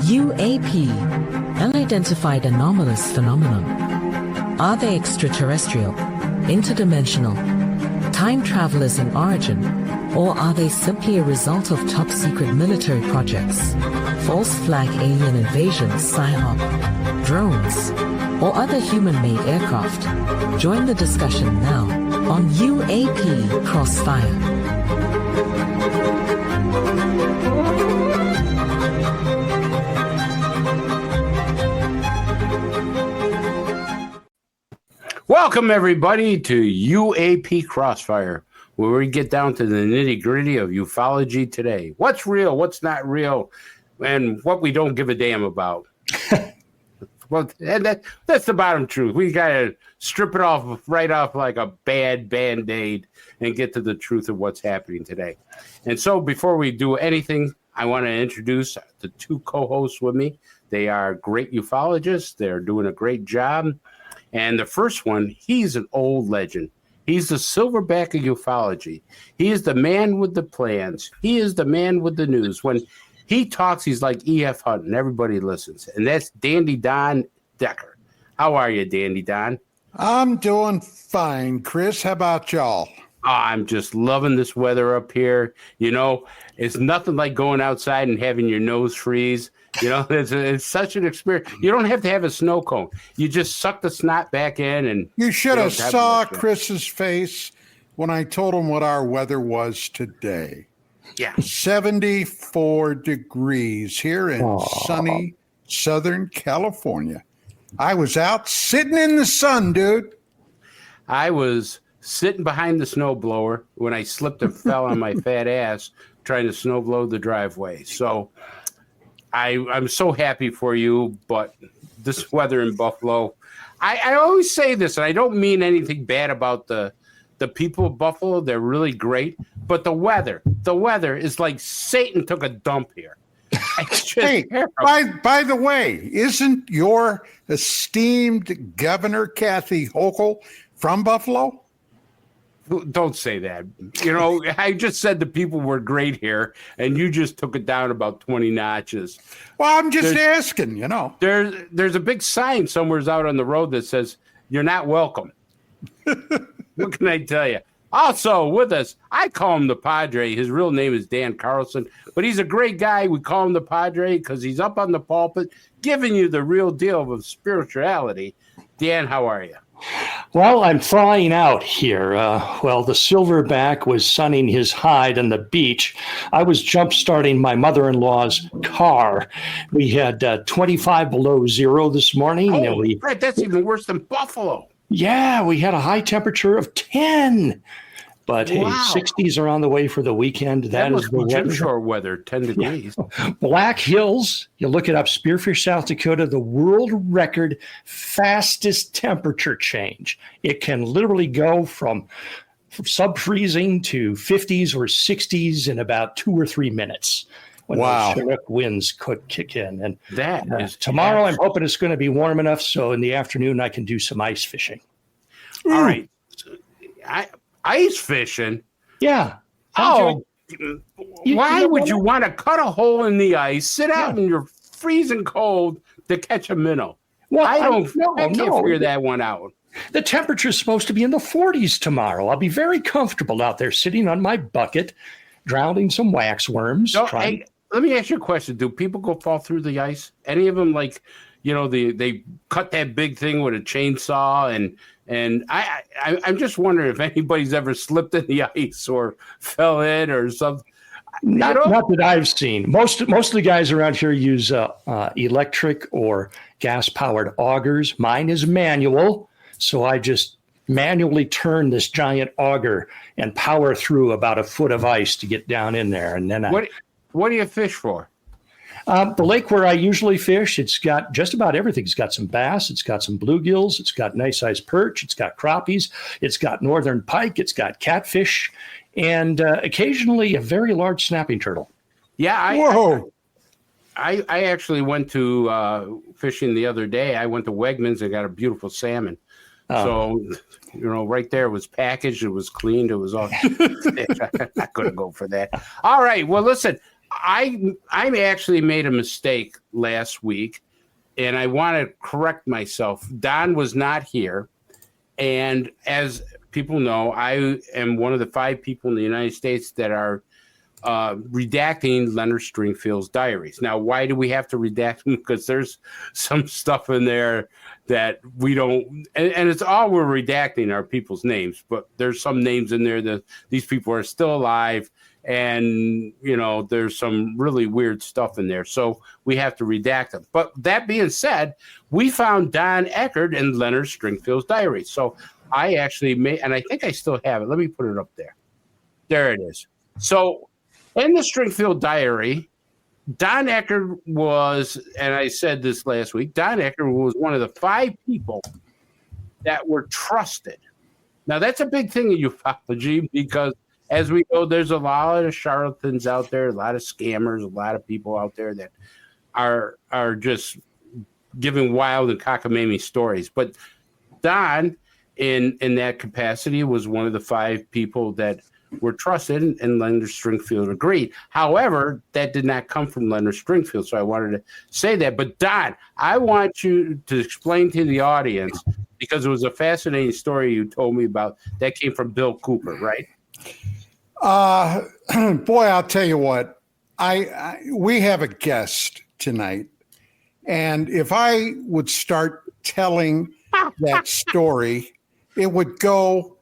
UAP, unidentified anomalous phenomenon. Are they extraterrestrial, interdimensional, time travelers in origin, or are they simply a result of top-secret military projects, false flag alien invasions, PSYOP, drones, or other human-made aircraft? Join the discussion now on UAP Crossfire. Welcome, everybody, to UAP Crossfire, where we get down to the nitty-gritty of ufology today. What's real, what's not real, and what we don't give a damn about. Well, and that's the bottom truth. We got to strip it off right off like a bad Band-Aid and get to the truth of what's happening today. And so before we do anything, I want to introduce the two co-hosts with me. They are great ufologists. They're doing a great job. And the first one, he's an old legend. He's the silverback of ufology. He is the man with the plans. He is the man with the news. When he talks, he's like E.F. Hutton. Everybody listens. And that's Dandy Don Decker. How are you, Dandy Don? I'm doing fine, Chris. How about y'all? Oh, I'm just loving this weather up here. You know, it's nothing like going outside and having your nose freeze. You know, it's such an experience. You don't have to have a snow cone. You just suck the snot back in. And you should have saw Chris's face when I told him what our weather was today. Yeah. 74 degrees here in sunny Southern California. I was out sitting in the sun, dude. I was sitting behind the snowblower when I slipped and fell on my fat ass trying to snowblow the driveway. So I'm so happy for you, but this weather in Buffalo, I always say this, and I don't mean anything bad about the people of Buffalo. They're really great, but the weather is like Satan took a dump here. Hey, by the way, isn't your esteemed Governor Kathy Hochul from Buffalo? Don't say that. You know, I just said the people were great here, and you just took it down about 20 notches. Well, I'm just asking, you know. There's a big sign somewhere out on the road that says, "You're not welcome." What can I tell you? Also with us, I call him the Padre. His real name is Dan Carlson, but he's a great guy. We call him the Padre because he's up on the pulpit giving you the real deal of spirituality. Dan, how are you? Well, I'm thawing out here. While the silverback was sunning his hide on the beach, I was jump-starting my mother-in-law's car. We had 25 below zero this morning. Oh, right, that's even worse than Buffalo. Yeah, we had a high temperature of 10. But hey, 60s are on the way for the weekend. That is the weather. Shore weather, 10 degrees. Black Hills, you look it up, Spearfish, South Dakota, the world record fastest temperature change. It can literally go from sub-freezing to 50s or 60s in about 2 or 3 minutes. When those Chinook winds could kick in. And that is tomorrow, I'm hoping it's going to be warm enough so in the afternoon I can do some ice fishing. All right. Ice fishing? Yeah. Oh, why would you want to cut a hole in the ice, sit out in your freezing cold to catch a minnow? Well, I can't figure that one out. The temperature is supposed to be in the 40s tomorrow. I'll be very comfortable out there sitting on my bucket, drowning some waxworms. Hey, let me ask you a question. Do people go fall through the ice? Any of them, like, you know, they cut that big thing with a chainsaw and I'm just wondering if anybody's ever slipped in the ice or fell in or something. Not that I've seen. Most of the guys around here use electric or gas-powered augers. Mine is manual, so I just manually turn this giant auger and power through about a foot of ice to get down in there. And then what do you fish for? The lake where I usually fish, it's got just about everything. It's got some bass, it's got some bluegills, it's got nice sized perch, it's got crappies, it's got northern pike, it's got catfish, and occasionally a very large snapping turtle. Yeah, I actually went to fishing the other day. I went to Wegmans and got a beautiful salmon. So, you know, right there, it was packaged, it was cleaned, it was all. I couldn't go for that. All right, well, listen. I actually made a mistake last week, and I want to correct myself. Don was not here, and as people know, I am one of the 5 people in the United States that are redacting Leonard Stringfield's diaries. Now, why do we have to redact them? Because there's some stuff in there that we don't, and it's all we're redacting are people's names, but there's some names in there that these people are still alive, and, you know, there's some really weird stuff in there, so we have to redact them. But that being said, we found Don Eckert in Leonard Stringfield's diary. So I actually made, and I think I still have it. Let me put it up there. There it is. So in the Stringfield diary, Don Eckert was, and I said this last week, Don Eckert was one of the 5 people that were trusted. Now, that's a big thing in ufology because, as we know, there's a lot of charlatans out there, a lot of scammers, a lot of people out there that are just giving wild and cockamamie stories. But Don, in that capacity, was one of the 5 people that were trusted, and Leonard Stringfield agreed. However, that did not come from Leonard Stringfield, so I wanted to say that. But Don, I want you to explain to the audience, because it was a fascinating story you told me about, that came from Bill Cooper, right? Boy, I'll tell you what, we have a guest tonight, and if I would start telling that story, it would go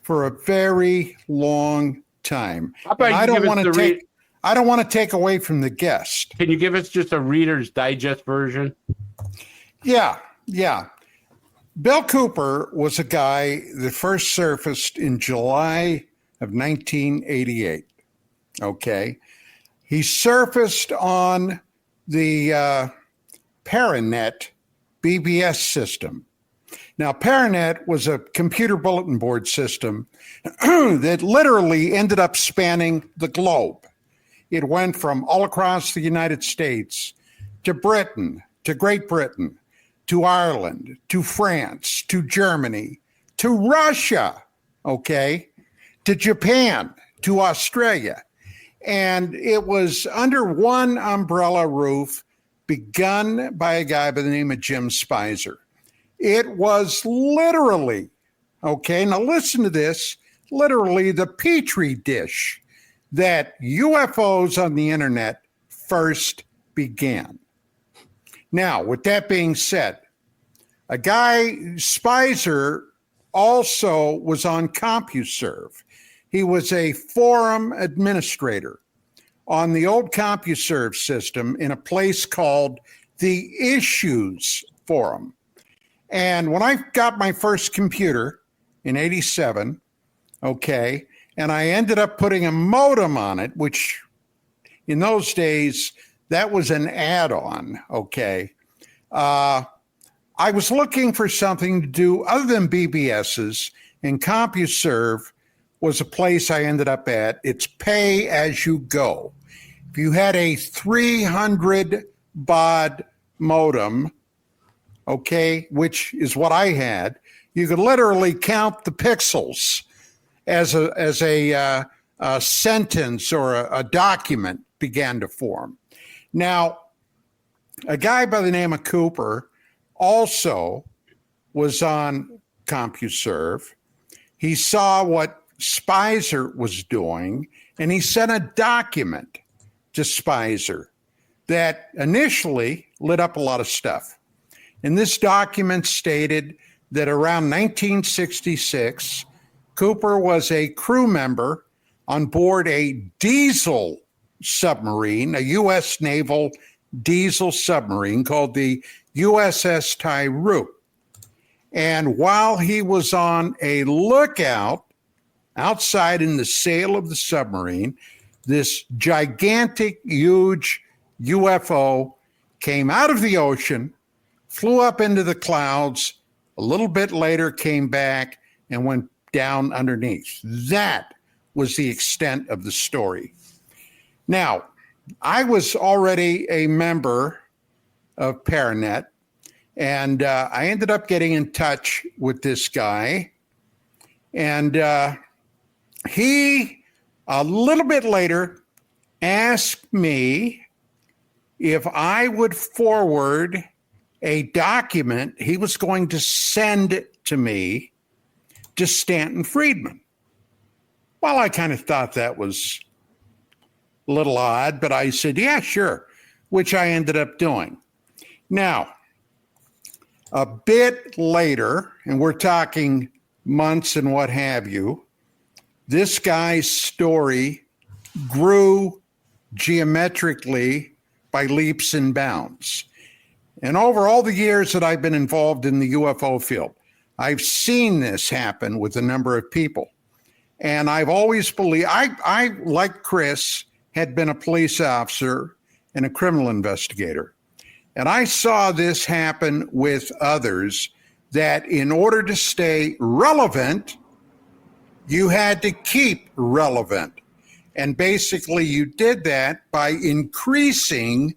for a very long time. I don't want to take away from the guest. Can you give us just a Reader's Digest version? Yeah. Bill Cooper was a guy that first surfaced in July of 1988. Okay. He surfaced on the Paranet BBS system. Now, Paranet was a computer bulletin board system that literally ended up spanning the globe. It went from all across the United States to Britain, to Great Britain, to Ireland, to France, to Germany, to Russia, okay, to Japan, to Australia. And it was under one umbrella roof, begun by a guy by the name of Jim Spicer. It was literally, okay, now listen to this, literally the petri dish that UFOs on the internet first began. Now, with that being said, a guy, Spicer, also was on CompuServe. He was a forum administrator on the old CompuServe system in a place called the Issues Forum. And when I got my first computer in 87, okay, and I ended up putting a modem on it, which in those days, that was an add-on, okay. I was looking for something to do other than BBSs, and CompuServe was a place I ended up at. It's pay as you go. If you had a 300 baud modem, okay, which is what I had, you could literally count the pixels as a sentence or a document began to form. Now, a guy by the name of Cooper also was on CompuServe. He saw what Spicer was doing, and he sent a document to Spicer that initially lit up a lot of stuff. And this document stated that around 1966, Cooper was a crew member on board a diesel submarine, a U.S. naval diesel submarine called the USS Tyroot. And while he was on a lookout outside in the sail of the submarine, this gigantic, huge UFO came out of the ocean, flew up into the clouds, a little bit later came back and went down underneath. That was the extent of the story. Now, I was already a member of Paranet, and I ended up getting in touch with this guy. And he, a little bit later, asked me if I would forward a document he was going to send to me to Stanton Friedman. Well, I kind of thought that was a little odd, but I said, yeah, sure, which I ended up doing. Now, a bit later, and we're talking months and what have you, this guy's story grew geometrically by leaps and bounds. And over all the years that I've been involved in the UFO field, I've seen this happen with a number of people. And I've always believed, I like Chris, had been a police officer and a criminal investigator. And I saw this happen with others, that in order to stay relevant, you had to keep relevant. And basically you did that by increasing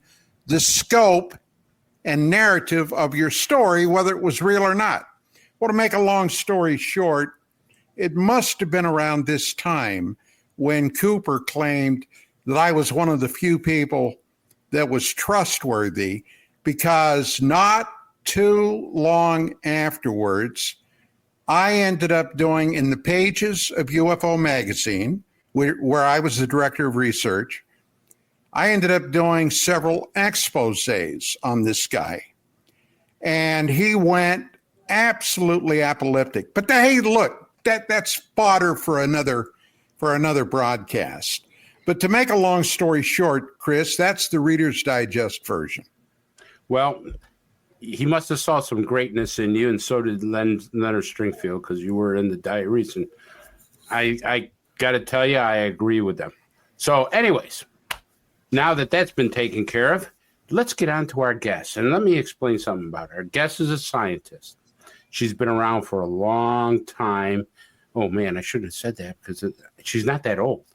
the scope and narrative of your story, whether it was real or not. Well, to make a long story short, it must have been around this time when Cooper claimed that I was one of the few people that was trustworthy, because not too long afterwards, I ended up doing, in the pages of UFO magazine, where I was the director of research, I ended up doing several exposés on this guy. And he went absolutely apoplectic. But hey, look, that's fodder for another broadcast. But to make a long story short, Chris, that's the Reader's Digest version. Well, he must have saw some greatness in you, and so did Leonard Stringfield, because you were in the diaries. And I got to tell you, I agree with them. So anyways, now that that's been taken care of, let's get on to our guest. And let me explain something about her. Our guest is a scientist. She's been around for a long time. Oh, man, I shouldn't have said that, because she's not that old.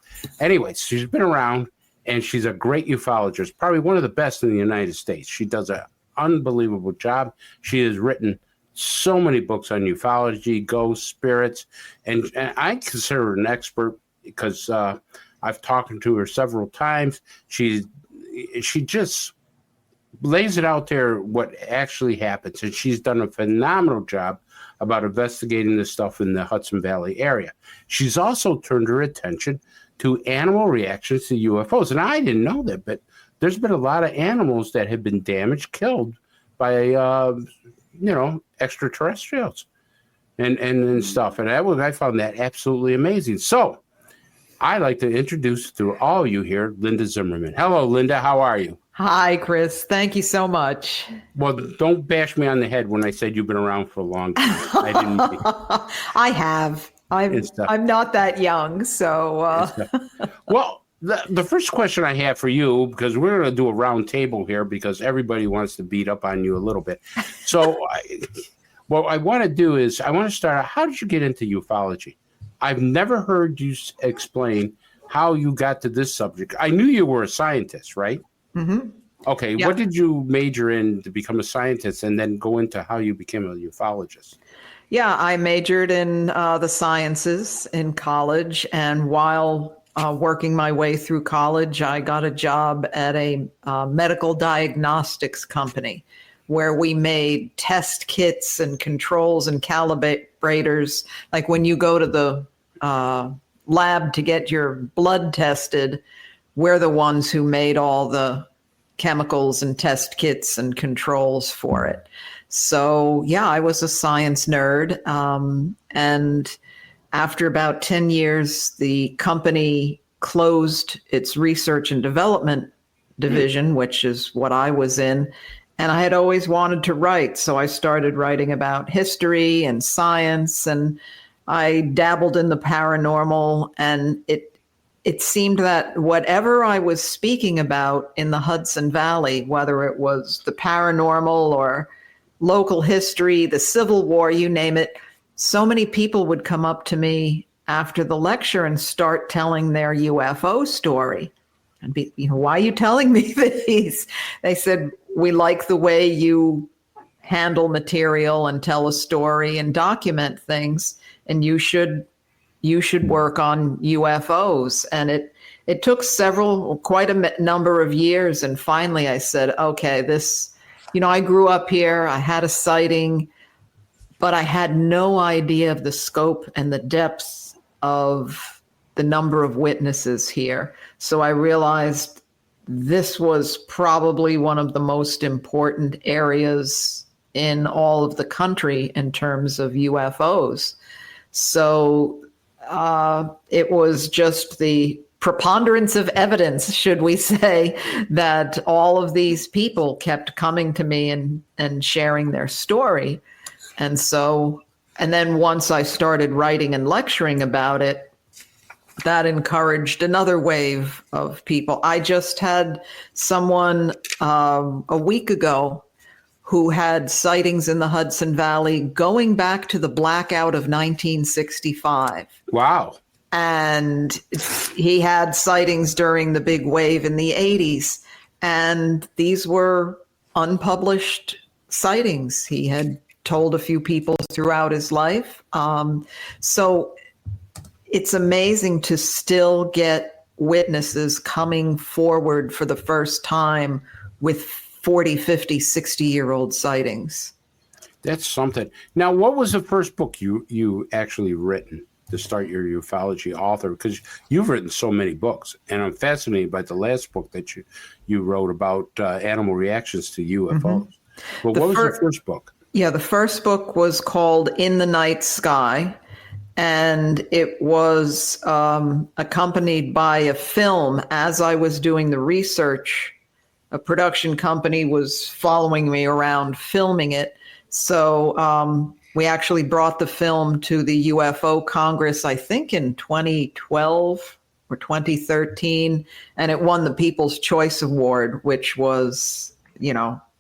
Anyways, she's been around, and she's a great ufologist, probably one of the best in the United States. She does an unbelievable job. She has written so many books on ufology, ghosts, spirits, and I consider her an expert because I've talked to her several times. She just lays it out there what actually happens, and she's done a phenomenal job about investigating this stuff in the Hudson Valley area. She's also turned her attention to animal reactions to UFOs, and I didn't know that, but there's been a lot of animals that have been damaged, killed by extraterrestrials and stuff, and I found that absolutely amazing. So I'd like to introduce to all you here Linda Zimmerman. Hello, Linda. How are you? Hi, Chris. Thank you so much. Well, don't bash me on the head when I said you've been around for a long time. I didn't mean I have. I'm not that young, so. Well, the first question I have for you, because we're going to do a round table here because everybody wants to beat up on you a little bit. So what I want to do is I want to start out, how did you get into ufology? I've never heard you explain how you got to this subject. I knew you were a scientist, right? Mm-hmm. Okay, yeah. What did you major in to become a scientist and then go into how you became a ufologist? Yeah, I majored in the sciences in college, and while working my way through college, I got a job at a medical diagnostics company where we made test kits and controls and calibrators. Like when you go to the lab to get your blood tested, we're the ones who made all the chemicals and test kits and controls for it. So, yeah, I was a science nerd. And after about 10 years, the company closed its research and development division, which is what I was in. And I had always wanted to write. So I started writing about history and science, and I dabbled in the paranormal, and it seemed that whatever I was speaking about in the Hudson Valley, whether it was the paranormal or local history, the Civil War, you name it, so many people would come up to me after the lecture and start telling their UFO story. And be, why are you telling me these? They said, we like the way you handle material and tell a story and document things, and you should work on UFOs. And it took quite a number of years. And finally I said, okay, I grew up here, I had a sighting, but I had no idea of the scope and the depth of the number of witnesses here. So I realized this was probably one of the most important areas in all of the country in terms of UFOs. So it was just the preponderance of evidence, should we say, that all of these people kept coming to me and sharing their story. And then once I started writing and lecturing about it, that encouraged another wave of people. I just had someone a week ago who had sightings in the Hudson Valley going back to the blackout of 1965. Wow. And he had sightings during the big wave in the 80s. And these were unpublished sightings. He had told a few people throughout his life. So it's amazing to still get witnesses coming forward for the first time with 40, 50, 60-year-old sightings. That's something. Now, what was the first book you actually written to start your ufology author? Because you've written so many books, and I'm fascinated by the last book that you wrote about animal reactions to UFOs. Mm-hmm. Well, what was the first book? Yeah, the first book was called In the Night Sky, and it was accompanied by a film. As I was doing the research, a production company was following me around filming it. So we actually brought the film to the UFO Congress, I think in 2012 or 2013, and it won the People's Choice Award, which was,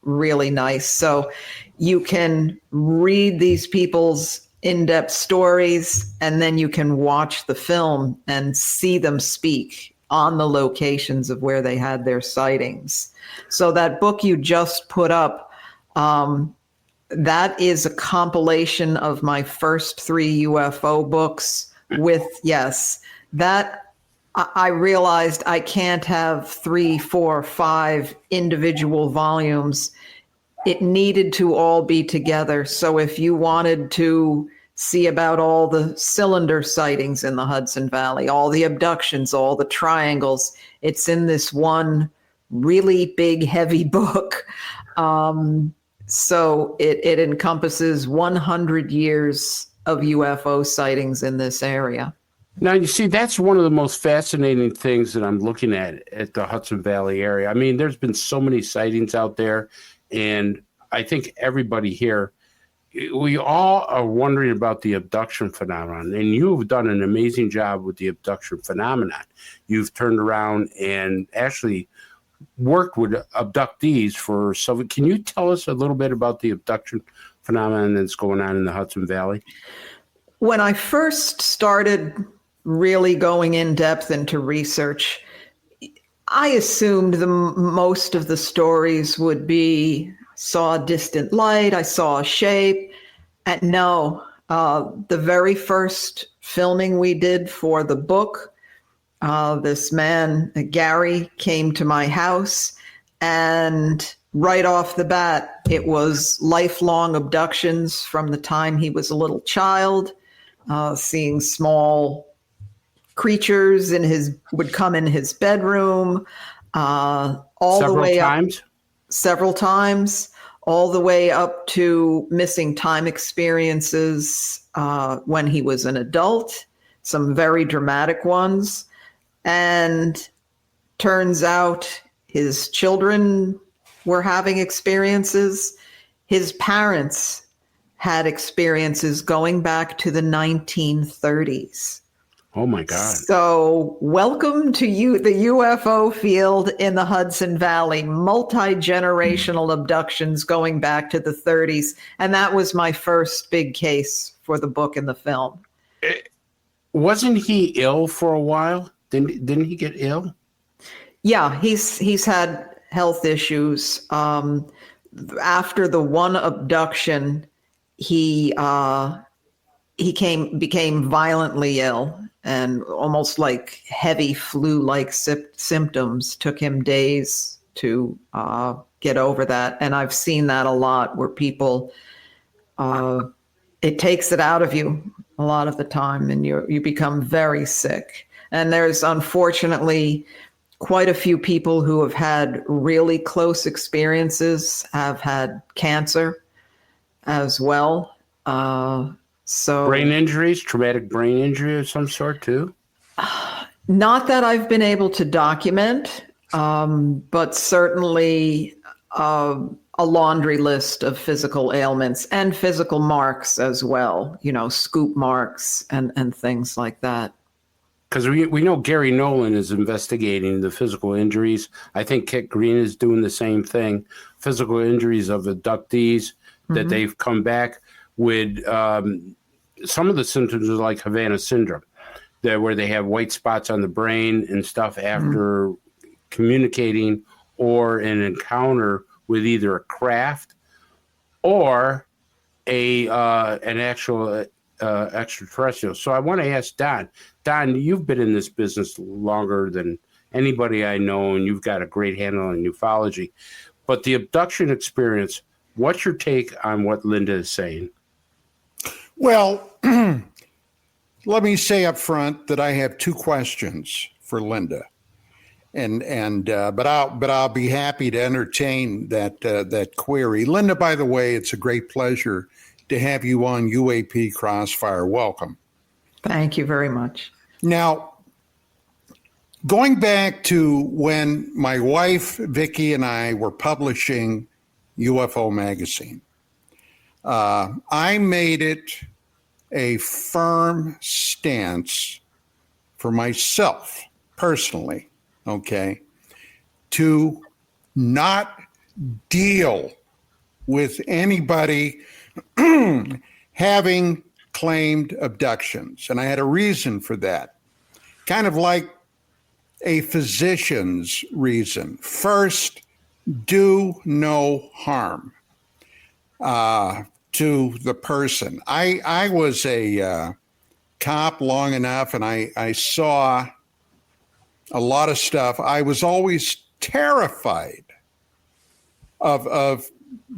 really nice. So you can read these people's in-depth stories, and then you can watch the film and see them speak on the locations of where they had their sightings. So that book you just put up, that is a compilation of my first 3 UFO books with, that I realized I can't have 3, 4, 5 individual volumes. It needed to all be together. So if you wanted to see about all the cylinder sightings in the Hudson Valley, all the abductions, all the triangles, it's in this one really big, heavy book. So it encompasses 100 years of UFO sightings in this area. Now, you see, that's one of the most fascinating things that I'm looking at the Hudson Valley area. I mean, there's been so many sightings out there, and I think everybody here, we all are wondering about the abduction phenomenon, and you've done an amazing job with the abduction phenomenon. You've turned around and actually worked with abductees for some. Can you tell us a little bit about the abduction phenomenon that's going on in the Hudson Valley? When I first started really going in depth into research, I assumed most of the stories would be, saw a distant light, I saw a shape. And no, the very first filming we did for the book, this man, Gary, came to my house, and right off the bat, it was lifelong abductions from the time he was a little child, seeing small creatures would come in his bedroom, several times, all the way up to missing time experiences when he was an adult, some very dramatic ones. And turns out his children were having experiences. His parents had experiences going back to the 1930s. Oh my God. So welcome to the UFO field in the Hudson Valley, multi-generational abductions going back to the 30s. And that was my first big case for the book and the film. Wasn't he ill for a while? Didn't he get ill? Yeah, he's had health issues. After the one abduction, he became violently ill. and almost like heavy flu-like symptoms. Took him days to get over that. And I've seen that a lot where people, it takes it out of you a lot of the time, and you become very sick. And there's unfortunately quite a few people who have had really close experiences, have had cancer as well. So brain injuries, traumatic brain injury of some sort too? Not that I've been able to document, but certainly a laundry list of physical ailments and physical marks as well, scoop marks and things like that. Because we know Gary Nolan is investigating the physical injuries. I think Kit Green is doing the same thing. Physical injuries of abductees that they've come back with. Some of the symptoms are like Havana syndrome, where they have white spots on the brain and stuff after communicating or an encounter with either a craft or an actual extraterrestrial. So I want to ask Don. Don, you've been in this business longer than anybody I know, and you've got a great handle on ufology. But the abduction experience, what's your take on what Linda is saying? Well, let me say up front that I have two questions for Linda, but I'll be happy to entertain that query. Linda, by the way, it's a great pleasure to have you on UAP Crossfire. Welcome. Thank you very much. Now, going back to when my wife Vicki and I were publishing UFO magazine, I made it a firm stance for myself personally, okay, to not deal with anybody having claimed abductions. And I had a reason for that, kind of like a physician's reason. First, do no harm to the person. I was a cop long enough, and I saw a lot of stuff. I was always terrified of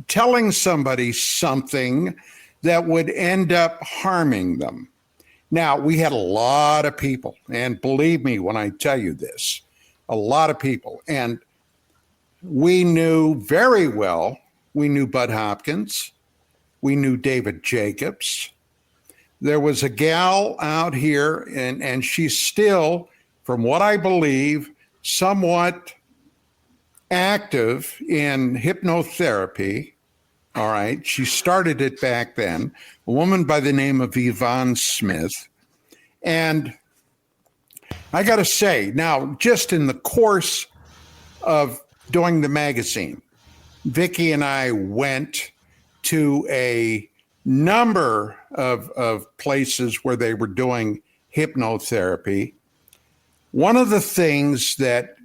telling somebody something that would end up harming them. Now, we had a lot of people, and believe me when I tell you this, a lot of people. And we knew very well, we knew Bud Hopkins, we knew David Jacobs. There was a gal out here, and she's still, from what I believe, somewhat active in hypnotherapy. All right. She started it back then, a woman by the name of Yvonne Smith. And I got to say, now, just in the course of doing the magazine, Vicki and I went to a number of places where they were doing hypnotherapy. One of the things that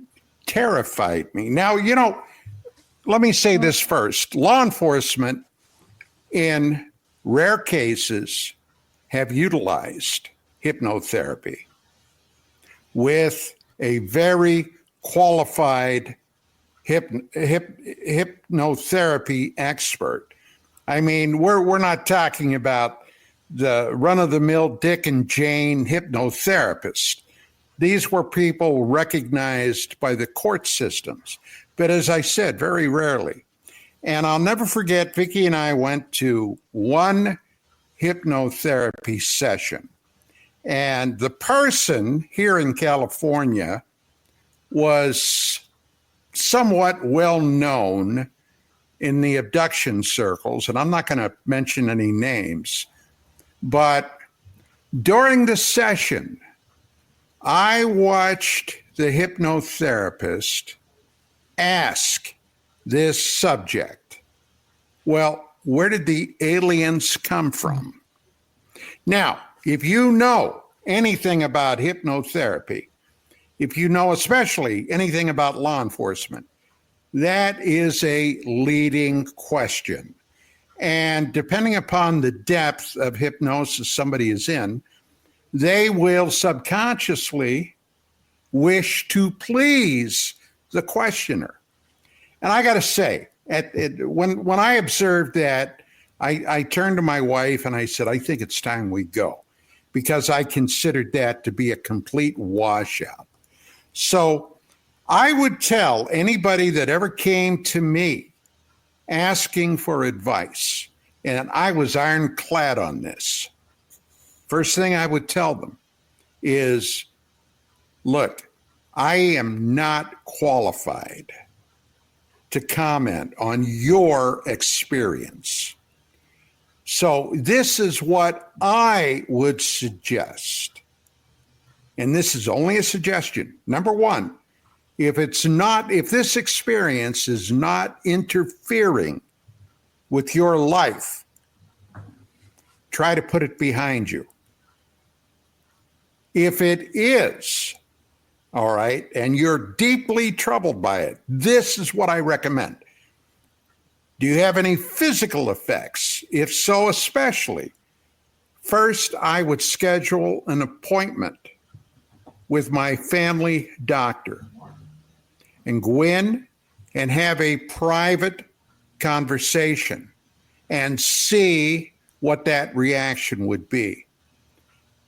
terrified me, now, let me say this first. Law enforcement, in rare cases, have utilized hypnotherapy with a very qualified hypnotherapy expert. I mean, we're not talking about the run-of-the-mill Dick and Jane hypnotherapist. These were people recognized by the court systems. But as I said, very rarely. And I'll never forget, Vicki and I went to one hypnotherapy session. And the person here in California was somewhat well known in the abduction circles. And I'm not going to mention any names. But during the session, I watched the hypnotherapist ask this subject, well, where did the aliens come from? Now, if you know anything about hypnotherapy, if you know especially anything about law enforcement, that is a leading question. And depending upon the depth of hypnosis somebody is in, they will subconsciously wish to please the questioner. And I got to say, when I observed that, I turned to my wife and I said, I think it's time we go, because I considered that to be a complete washout. So I would tell anybody that ever came to me asking for advice, and I was ironclad on this, first thing I would tell them is, look, I am not qualified to comment on your experience. So this is what I would suggest. And this is only a suggestion. Number one, if this experience is not interfering with your life, try to put it behind you. If it is, all right, and you're deeply troubled by it, this is what I recommend. Do you have any physical effects? If so, especially, first, I would schedule an appointment with my family doctor and go in and have a private conversation and see what that reaction would be.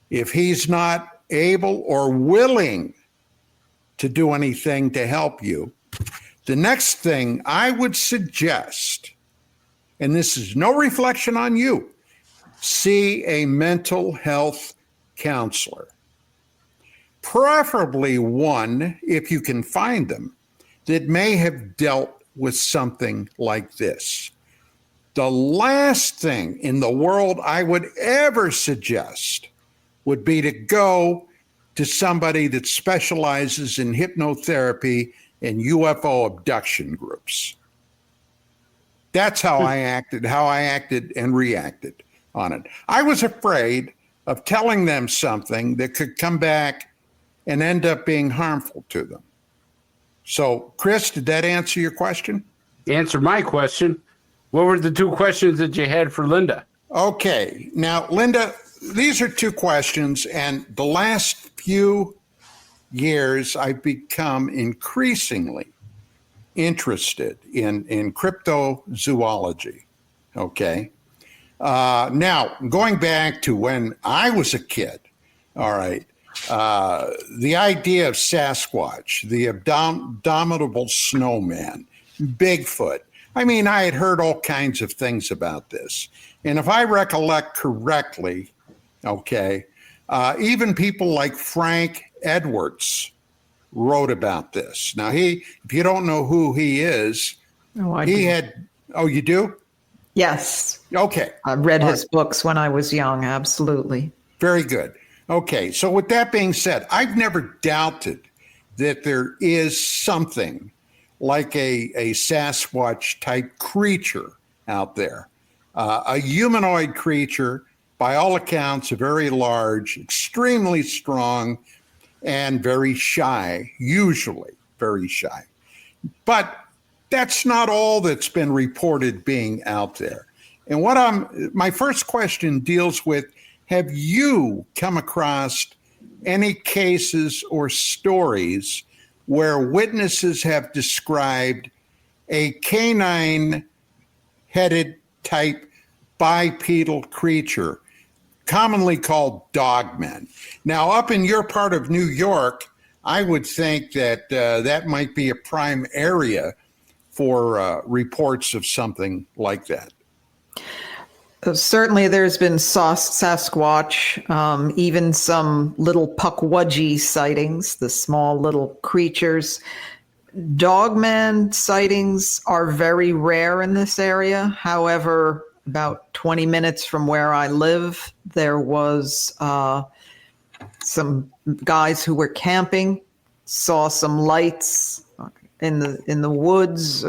If he's not able or willing to do anything to help you, the next thing I would suggest, and this is no reflection on you, see a mental health counselor. Preferably one, if you can find them, that may have dealt with something like this. The last thing in the world I would ever suggest would be to go to somebody that specializes in hypnotherapy and UFO abduction groups. That's how I acted and reacted on it. I was afraid of telling them something that could come back and end up being harmful to them. So, Chris, did that answer your question? Answer my question. What were the two questions that you had for Linda? Okay. Now, Linda, these are two questions, and the last few years I've become increasingly interested in cryptozoology. Okay. Now, going back to when I was a kid, all right, the idea of Sasquatch, the abominable snowman, Bigfoot. I mean, I had heard all kinds of things about this. And if I recollect correctly, okay, even people like Frank Edwards wrote about this. Now, if you don't know who he is, oh, you do? Yes. Okay. I read his books when I was young. Absolutely. Very good. Okay. So with that being said, I've never doubted that there is something like a Sasquatch type creature out there, a humanoid creature, by all accounts, very large, extremely strong, and very shy, usually very shy. But that's not all that's been reported being out there. And my first question deals with, have you come across any cases or stories where witnesses have described a canine-headed type bipedal creature, commonly called dogmen? Now, up in your part of New York, I would think that that might be a prime area for reports of something like that. Certainly, there's been Sasquatch, even some little Pukwudgie sightings, the small little creatures. Dogman sightings are very rare in this area. However, about 20 minutes from where I live, there was some guys who were camping, saw some lights in the woods,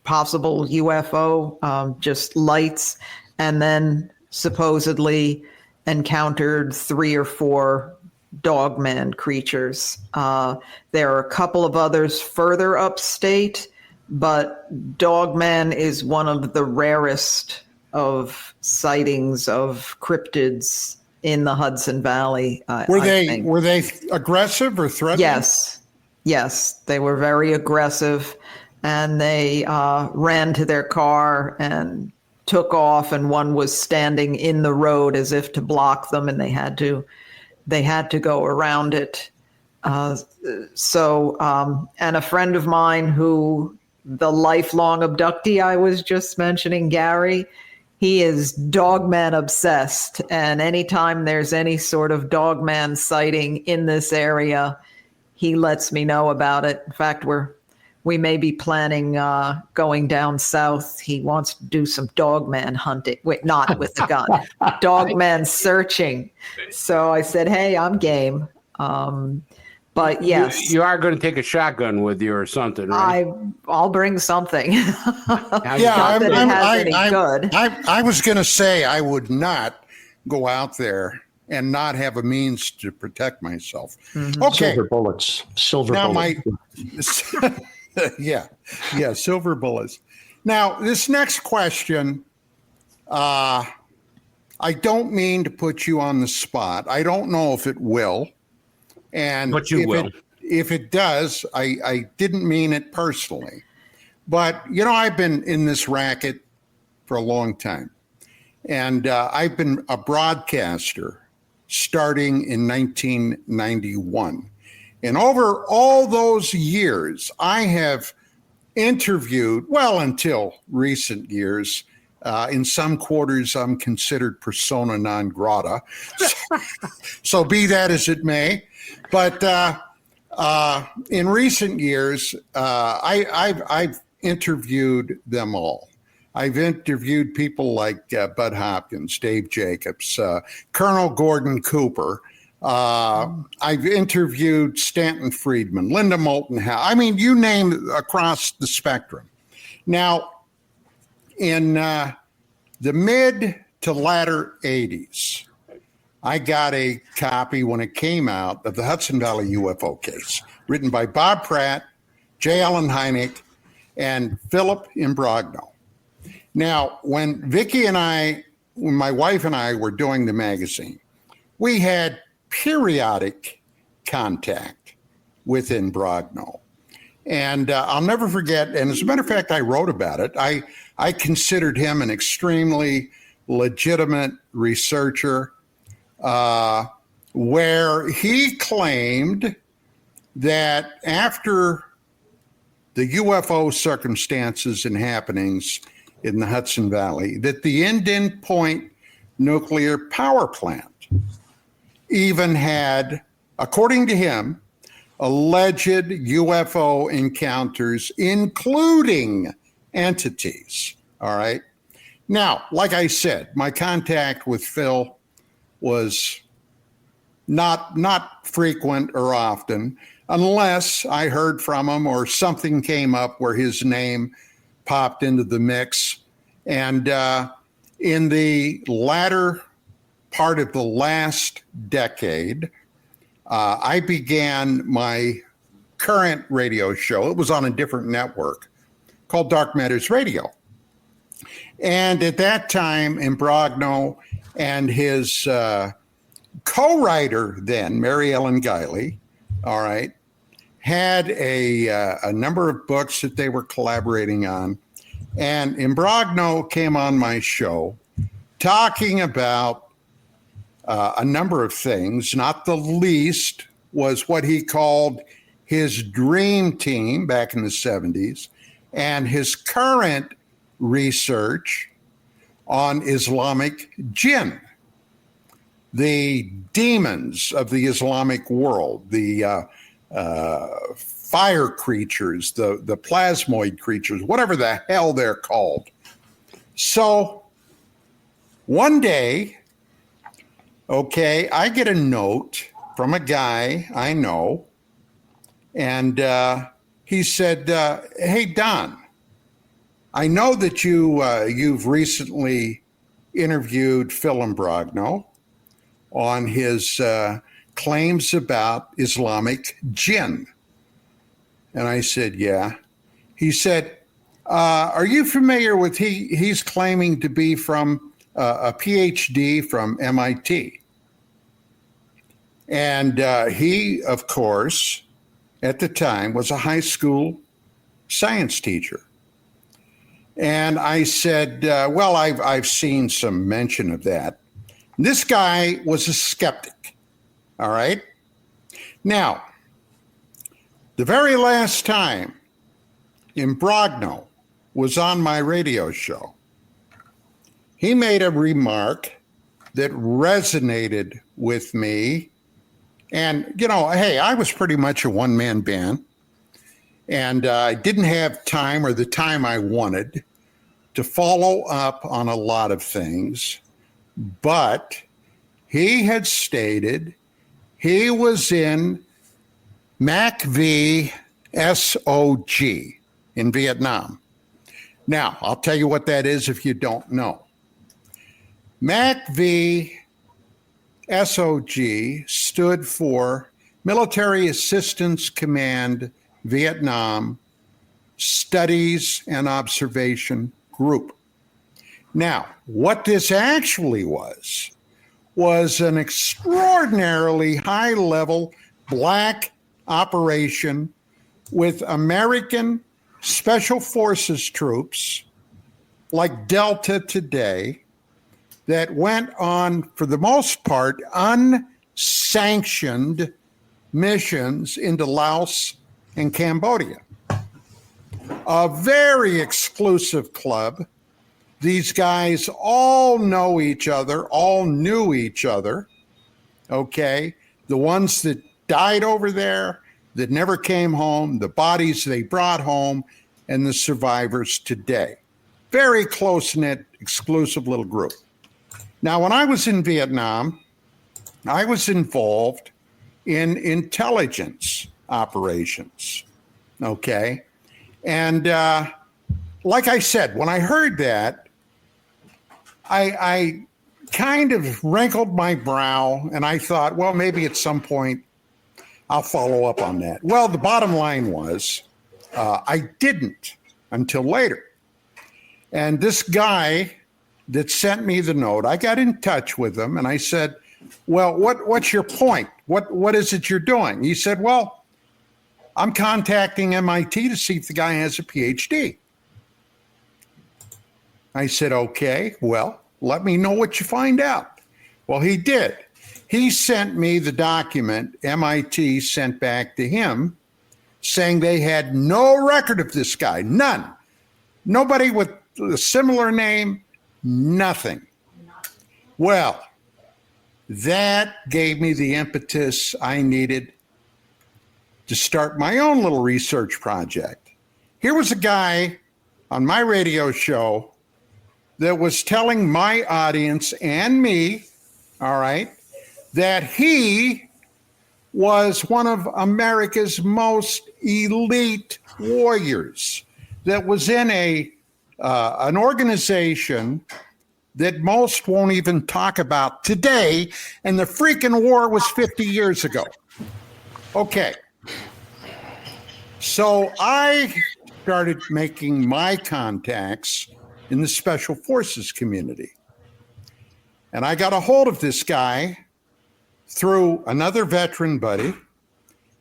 possible UFO, just lights, and then supposedly encountered 3 or 4 dogman creatures. There are a couple of others further upstate, but dogman is one of the rarest of sightings of cryptids in the Hudson Valley. Were I think. they aggressive or threatening? Yes, they were very aggressive, and they ran to their car and took off. And one was standing in the road as if to block them, and they had to go around it. And a friend of mine who, the lifelong abductee I was just mentioning, Gary, he is dogman obsessed. And anytime there's any sort of dogman sighting in this area, he lets me know about it. In fact, we may be planning going down south. He wants to do some dogman hunting. Wait, not with a gun, dogman searching. So I said, hey, I'm game. But yes, you are going to take a shotgun with you or something, right? I'll bring something. I was going to say I would not go out there and not have a means to protect myself. Mm-hmm. Okay, silver bullets. Yeah, silver bullets. Now this next question, I don't mean to put you on the spot. I don't know if it will. And but you will. If it does, I didn't mean it personally. But, I've been in this racket for a long time. And I've been a broadcaster starting in 1991. And over all those years, I have interviewed, well, until recent years, in some quarters, I'm considered persona non grata. So be that as it may. But in recent years, I've interviewed them all. I've interviewed people like Bud Hopkins, Dave Jacobs, Colonel Gordon Cooper. I've interviewed Stanton Friedman, Linda Moulton Howe. I mean, you name it across the spectrum. Now, in the mid to latter 80s, I got a copy when it came out of the Hudson Valley UFO case, written by Bob Pratt, J. Allen Hynek, and Philip Imbrogno. Now, when my wife and I were doing the magazine, we had periodic contact with Imbrogno. And I'll never forget, and as a matter of fact, I wrote about it. I considered him an extremely legitimate researcher, where he claimed that after the UFO circumstances and happenings in the Hudson Valley, that the Indian Point nuclear power plant even had, according to him, alleged UFO encounters, including entities. All right. Now, like I said, my contact with Phil was not frequent or often, unless I heard from him or something came up where his name popped into the mix. And in the latter part of the last decade, I began my current radio show. It was on a different network called Dark Matters Radio. And at that time, Imbrogno and his co-writer then, Mary Ellen Guiley, all right, had a number of books that they were collaborating on. And Imbrogno came on my show talking about a number of things, not the least was what he called his dream team back in the 70s and his current research on Islamic jinn, the demons of the Islamic world, the fire creatures, the plasmoid creatures, whatever the hell they're called. So one day, okay, I get a note from a guy I know, and he said, hey, Don, I know that you've recently interviewed Phil Imbrogno on his claims about Islamic jinn. And I said, yeah. He said, are you familiar with he's claiming to be from a PhD from MIT. And he, of course, at the time was a high school science teacher. And I said, well, I've seen some mention of that. This guy was a skeptic, all right? Now, the very last time Imbrogno was on my radio show, he made a remark that resonated with me. And, you know, hey, I was pretty much a one-man band, and I didn't have time or the time I wanted to follow up on a lot of things. But he had stated he was in MACV SOG in Vietnam. Now, I'll tell you what that is if you don't know. MACV SOG stood for Military Assistance Command Vietnam Studies and Observation Group. Now, what this actually was an extraordinarily high-level black operation with American Special Forces troops like Delta today that went on, for the most part, unsanctioned missions into Laos and Cambodia. A very exclusive club. These guys all know each other, all knew each other, okay? The ones that died over there, that never came home, the bodies they brought home, and the survivors today. Very close-knit, exclusive little group. Now, when I was in Vietnam, I was involved in intelligence operations, okay? And like I said, when I heard that, I kind of wrinkled my brow and I thought, well, maybe at some point I'll follow up on that. Well, the bottom line was I didn't until later. And this guy that sent me the note, I got in touch with him and I said, well, what's your point? What is it you're doing? He said, well, I'm contacting MIT to see if the guy has a PhD. I said, okay, well, let me know what you find out. Well, he did. He sent me the document MIT sent back to him saying they had no record of this guy, none. Nobody with a similar name, nothing. Well, that gave me the impetus I needed to start my own little research project. Here was a guy on my radio show that was telling my audience and me, all right, that he was one of America's most elite warriors that was in an organization that most won't even talk about today, and the freaking war was 50 years ago. Okay. So I started making my contacts in the Special Forces community. And I got a hold of this guy through another veteran buddy.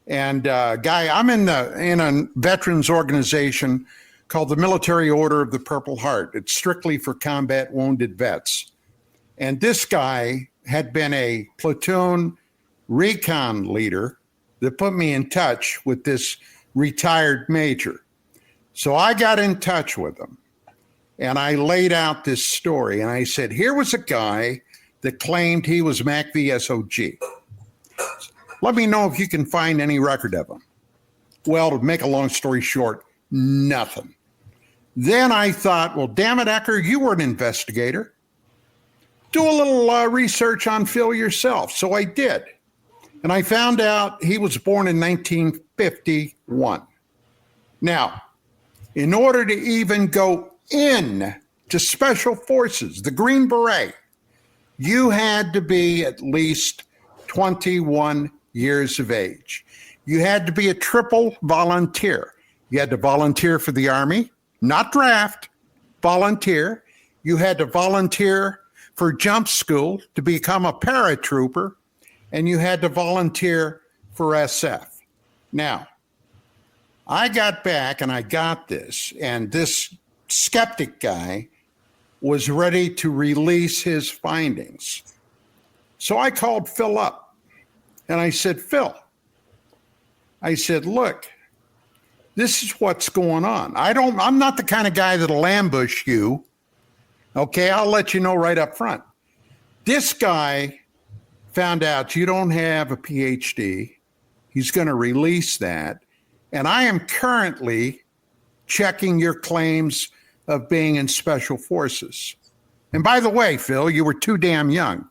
And I'm in a veterans organization called the Military Order of the Purple Heart. It's strictly for combat wounded vets. And this guy had been a platoon recon leader that put me in touch with this retired major. So I got in touch with him and I laid out this story and I said, here was a guy that claimed he was MACV SOG. Let me know if you can find any record of him. Well, to make a long story short, nothing. Then I thought, well, damn it, Ecker, you were an investigator. Do a little research on Phil yourself. So I did. And I found out he was born in 1951. Now, in order to even go in to Special Forces, the Green Beret, you had to be at least 21 years of age. You had to be a triple volunteer. You had to volunteer for the Army, not draft, volunteer. You had to volunteer for jump school to become a paratrooper. and you had to volunteer for SF. Now, I got back and I got this, and this skeptic guy was ready to release his findings. So I called Phil up and I said, Phil, I said, look, this is what's going on. I'm not the kind of guy that'll ambush you. Okay, I'll let you know right up front. This guy found out you don't have a PhD. He's going to release that. And I am currently checking your claims of being in special forces. And by the way, Phil, you were too damn young.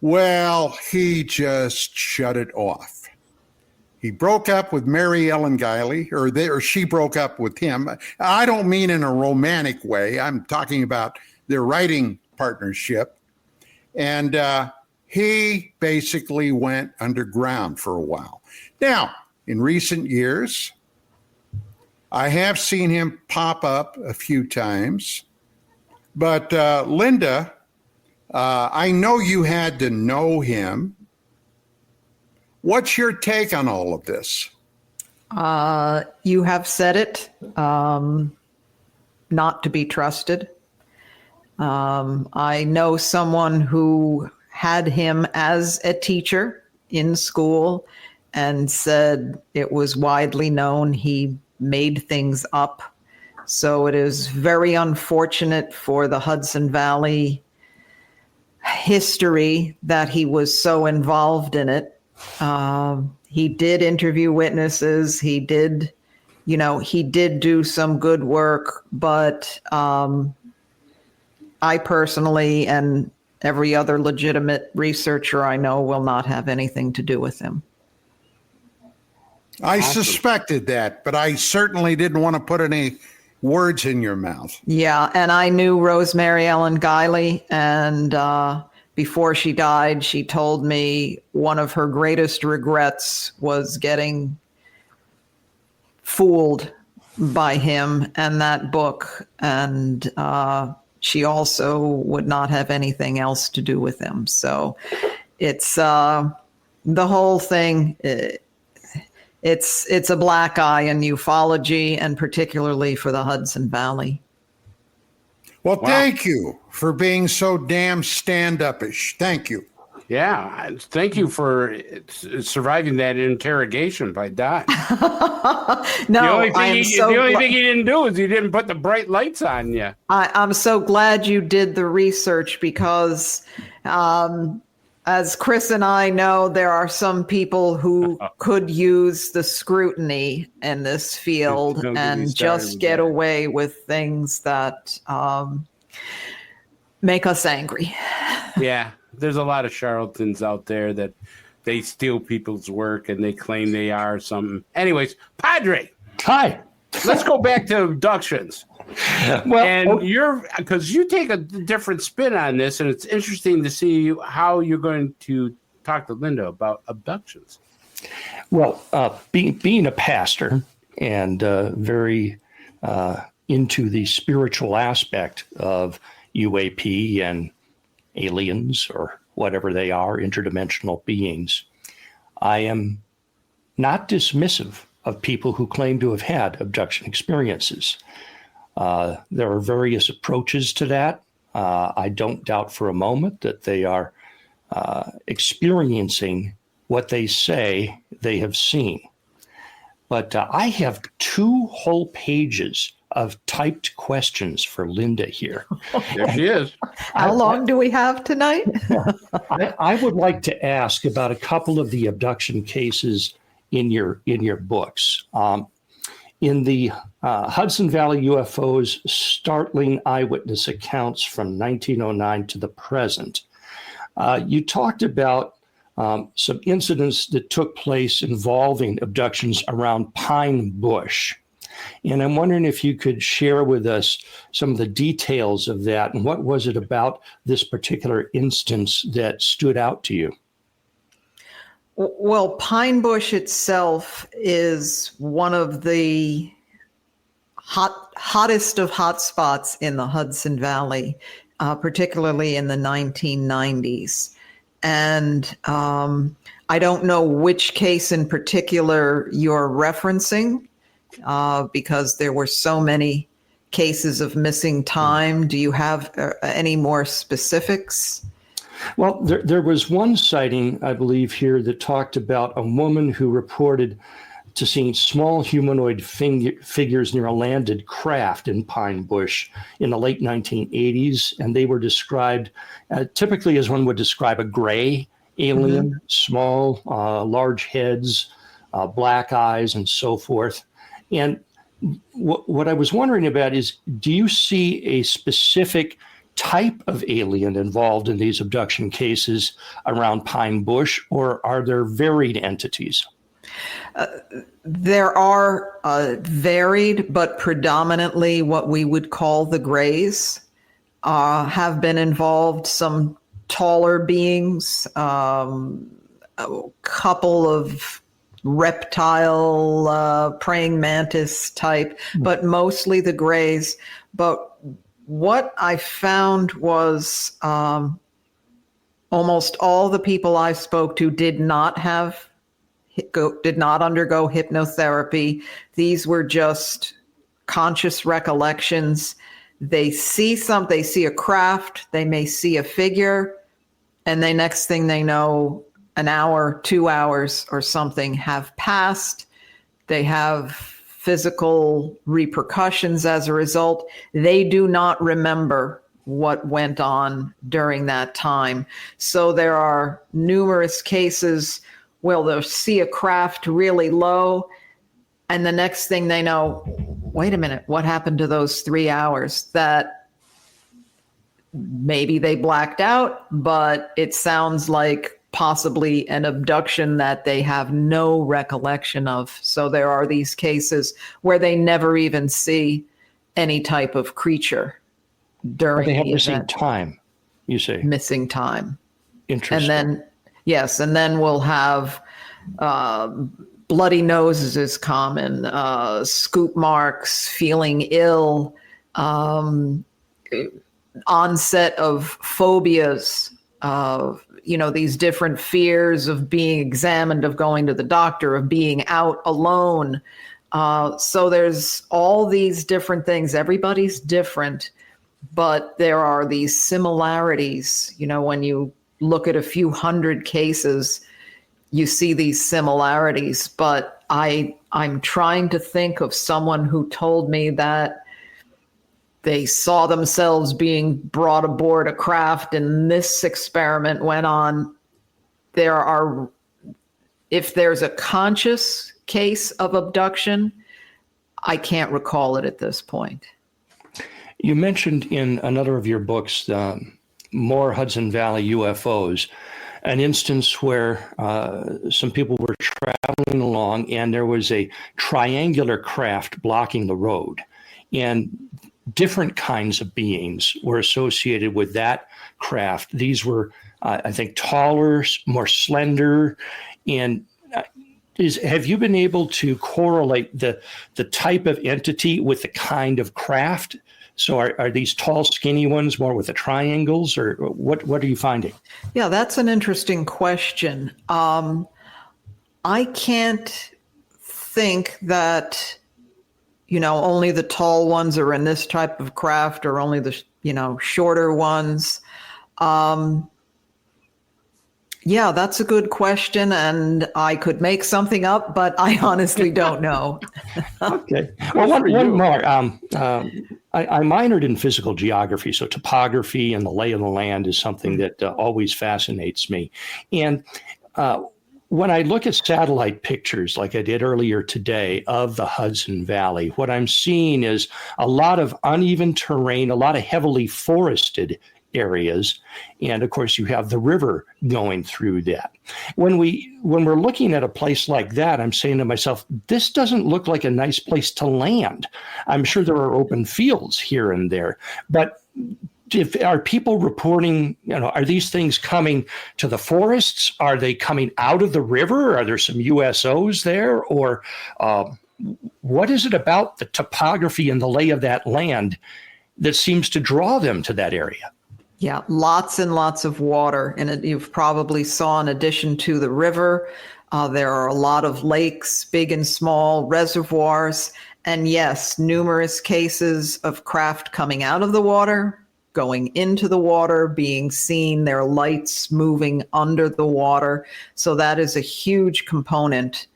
Well, he just shut it off. He broke up with Mary Ellen Guiley, or she broke up with him. I don't mean in a romantic way. I'm talking about their writing partnership. And he basically went underground for a while. Now, in recent years, I have seen him pop up a few times. But Linda, I know you had to know him. What's your take on all of this? You have said it, not to be trusted. I know someone who had him as a teacher in school and said it was widely known he made things up. So it is very unfortunate for the Hudson Valley history that he was so involved in it. He did interview witnesses. He did do some good work, but I personally and every other legitimate researcher I know will not have anything to do with him. I suspected that, but I certainly didn't want to put any words in your mouth. Yeah, and I knew Rosemary Ellen Guiley, and before she died, she told me one of her greatest regrets was getting fooled by him and that book. And she also would not have anything else to do with him. So it's the whole thing. It's a black eye in ufology, and particularly for the Hudson Valley. Well, Thank you for being so damn stand-up-ish. Thank you. Yeah, thank you for surviving that interrogation by Dot. No, the only thing he didn't do is he didn't put the bright lights on you. I'm so glad you did the research because, as Chris and I know, there are some people who could use the scrutiny in this field and just get away with things that make us angry. Yeah, there's a lot of charlatans out there that they steal people's work and they claim they are something. Anyways, Padre. Hi. Let's go back to abductions. Well, and because you take a different spin on this, and it's interesting to see how you're going to talk to Linda about abductions. Well, being a pastor and very into the spiritual aspect of UAP and aliens or whatever they are, interdimensional beings, I am not dismissive of people who claim to have had abduction experiences. There are various approaches to that. I don't doubt for a moment that they are experiencing what they say they have seen. But I have 2 whole pages of typed questions for Linda here. There she is. How long do we have tonight? I would like to ask about a couple of the abduction cases in your books. In the Hudson Valley UFOs, startling eyewitness accounts from 1909 to the present, you talked about some incidents that took place involving abductions around Pine Bush. And I'm wondering if you could share with us some of the details of that and what was it about this particular instance that stood out to you? Well, Pine Bush itself is one of the hottest of hotspots in the Hudson Valley, particularly in the 1990s. And I don't know which case in particular you're referencing, because there were so many cases of missing time. Do you have any more specifics? Well, there was one sighting, I believe, here that talked about a woman who reported to seeing small humanoid figures near a landed craft in Pine Bush in the late 1980s. And they were described typically as one would describe a gray alien, small, large heads, black eyes, and so forth. And what I was wondering about is, do you see a specific type of alien involved in these abduction cases around Pine Bush, or are there varied entities? There are varied, but predominantly what we would call the grays have been involved. Some taller beings, a couple of reptile, praying mantis type, but mostly the grays. But what I found was almost all the people I spoke to did not undergo hypnotherapy. These were just conscious recollections. They see a craft, they may see a figure, and the next thing they know, an hour, 2 hours or something have passed. They have physical repercussions as a result. They do not remember what went on during that time. So there are numerous cases where they'll see a craft really low, and the next thing they know, wait a minute, what happened to those 3 hours? That maybe they blacked out, but it sounds like possibly an abduction that they have no recollection of. So there are these cases where they never even see any type of creature during they have the missing event. time, you say? Missing time. Interesting. And then, yes, and then we'll have bloody noses is common, scoop marks, feeling ill, onset of phobias, these different fears of being examined, of going to the doctor, of being out alone. So there's all these different things. Everybody's different, but there are these similarities. When you look at a few hundred cases, you see these similarities. But I'm trying to think of someone who told me that they saw themselves being brought aboard a craft and this experiment went on. If there's a conscious case of abduction, I can't recall it at this point. You mentioned in another of your books, More Hudson Valley UFOs, an instance where some people were traveling along and there was a triangular craft blocking the road. And different kinds of beings were associated with that craft. These were, I think, taller, more slender. And have you been able to correlate the type of entity with the kind of craft? So are these tall, skinny ones more with the triangles, or what are you finding? Yeah, that's an interesting question. I can't think that only the tall ones are in this type of craft, or only the, shorter ones. Yeah, that's a good question. And I could make something up, but I honestly don't know. Okay. Well, one more. I minored in physical geography, so topography and the lay of the land is something that always fascinates me. And when I look at satellite pictures like I did earlier today of the Hudson Valley, what I'm seeing is a lot of uneven terrain, a lot of heavily forested areas. And of course, you have the river going through that. When we're looking at a place like that, I'm saying to myself, this doesn't look like a nice place to land. I'm sure there are open fields here and there, but are people reporting, are these things coming to the forests? Are they coming out of the river? Are there some USOs there? Or what is it about the topography and the lay of that land that seems to draw them to that area? Yeah, lots and lots of water. And you've probably saw, in addition to the river, there are a lot of lakes, big and small, reservoirs, and yes, numerous cases of craft coming out of the water, going into the water, being seen, their lights moving under the water. So that is a huge component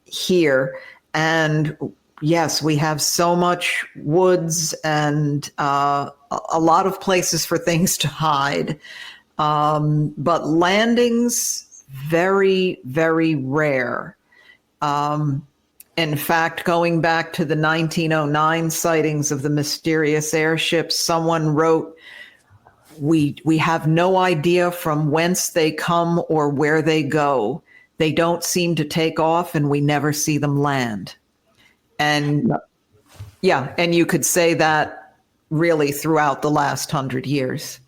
here. And yes, we have so much woods and a lot of places for things to hide. But landings, very, very rare. In fact, going back to the 1909 sightings of the mysterious airships, someone wrote, we have no idea from whence they come or where they go. They don't seem to take off, and we never see them land. And yeah, and you could say that really throughout the last 100 years.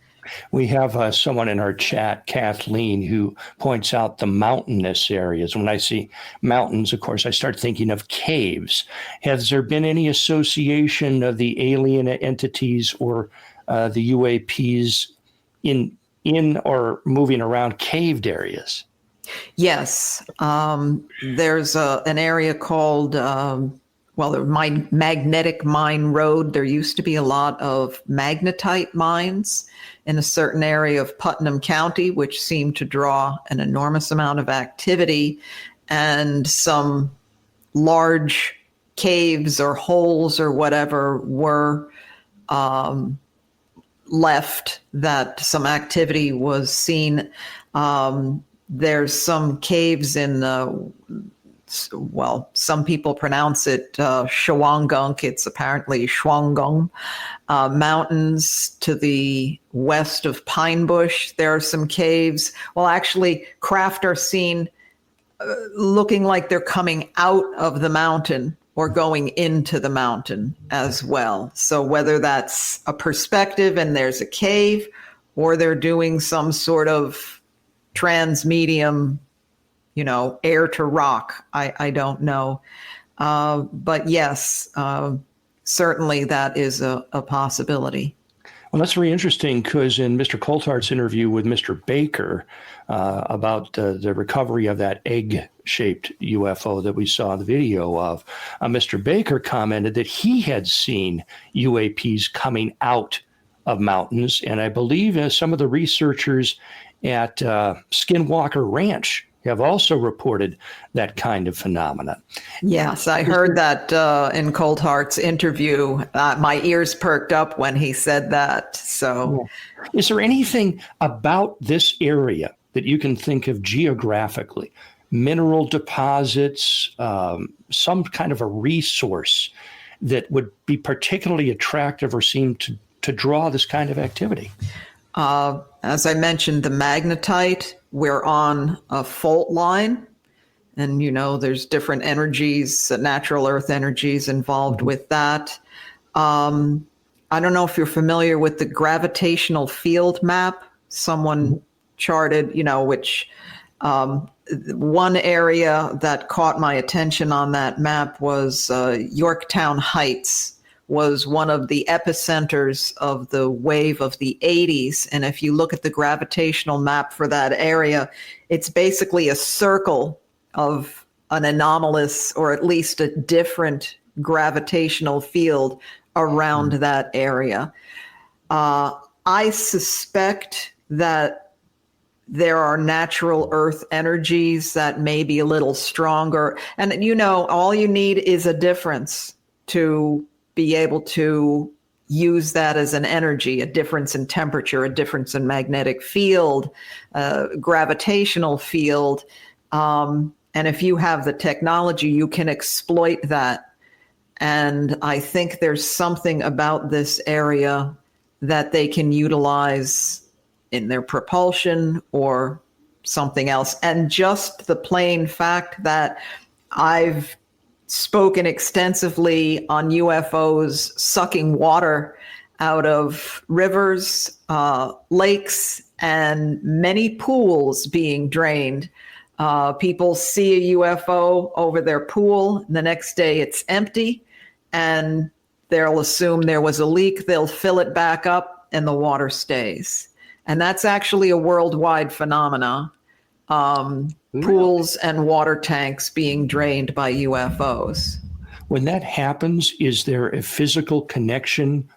We have someone in our chat, Kathleen, who points out the mountainous areas. When I see mountains, of course, I start thinking of caves. Has there been any association of the alien entities or the UAPs in or moving around caved areas? Yes. There's an area called, the Magnetic Mine Road. There used to be a lot of magnetite mines in a certain area of Putnam County, which seemed to draw an enormous amount of activity, and some large caves or holes or whatever were left that some activity was seen. There's some caves in some people pronounce it Shawangunk. It's apparently Shwangong Mountains to the west of Pine Bush. There are some caves. Well, actually, craft are seen looking like they're coming out of the mountain or going into the mountain as well. So whether that's a perspective and there's a cave, or they're doing some sort of transmedium, air to rock, I don't know. But yes, certainly that is a possibility. Well, that's very interesting, because in Mr. Coulthard's interview with Mr. Baker about the recovery of that egg-shaped UFO that we saw the video of, Mr. Baker commented that he had seen UAPs coming out of mountains, and I believe some of the researchers at Skinwalker Ranch have also reported that kind of phenomena. Yes, I heard that in Coulthard's interview. My ears perked up when he said that. So, is there anything about this area that you can think of geographically? Mineral deposits, some kind of a resource that would be particularly attractive or seem to draw this kind of activity? As I mentioned, the magnetite, we're on a fault line, and there's different energies, natural earth energies involved with that. I don't know if you're familiar with the gravitational field map. Someone charted, which one area that caught my attention on that map was Yorktown Heights was one of the epicenters of the wave of the 80s. And if you look at the gravitational map for that area, it's basically a circle of an anomalous, or at least a different gravitational field around that area. I suspect that there are natural earth energies that may be a little stronger. And all you need is a difference to be able to use that as an energy, a difference in temperature, a difference in magnetic field, gravitational field. And if you have the technology, you can exploit that. And I think there's something about this area that they can utilize in their propulsion or something else. And just the plain fact that I've spoken extensively on UFOs sucking water out of rivers, lakes, and many pools being drained. People see a UFO over their pool, and the next day it's empty, and they'll assume there was a leak. They'll fill it back up and the water stays. And that's actually a worldwide phenomena. Pools and water tanks being drained by UFOs. When that happens, is there a physical connection,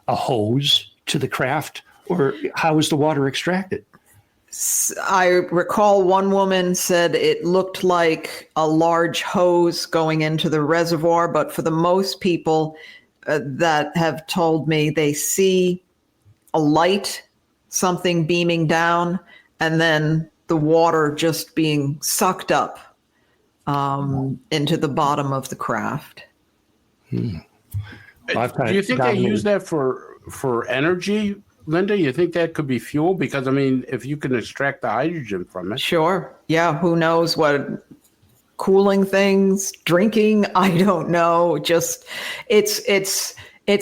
a hose to the craft, or how is the water extracted? I recall one woman said it looked like a large hose going into the reservoir, but for the most people that have told me, they see a light, something beaming down, and then the water just being sucked up into the bottom of the craft. Do you think they use that for energy, Linda? You think that could be fuel? Because, I mean, if you can extract the hydrogen from it. Sure. Yeah. Who knows what cooling things, drinking? I don't know. Just it's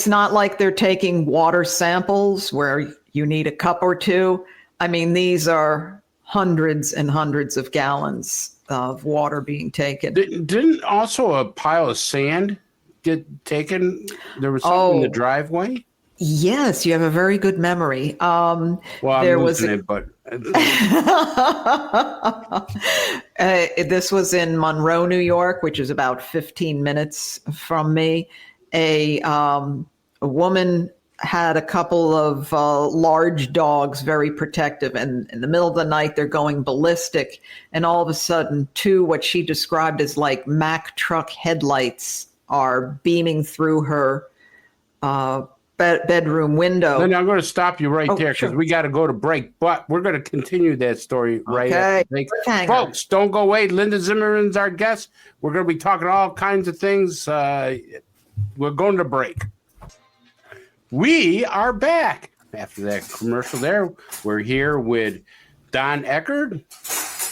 not like they're taking water samples where you need a cup or two. I mean, these are hundreds and hundreds of gallons of water being taken. Didn't also a pile of sand get taken? There was something in the driveway? Yes, you have a very good memory. Well, I'm there losing was it, but this was in Monroe, New York, which is about 15 minutes from me. A woman had a couple of large dogs, very protective, and in the middle of the night they're going ballistic, and all of a sudden two what she described as like Mack truck headlights are beaming through her bedroom window. Then I'm going to stop you right there because we got to go to break, but we're going to continue that story right after break. Folks, don't go away. Linda Zimmerman's our guest. We're going to be talking all kinds of things. We're going to break. We are back after that commercial there. We're here with Don Eckert,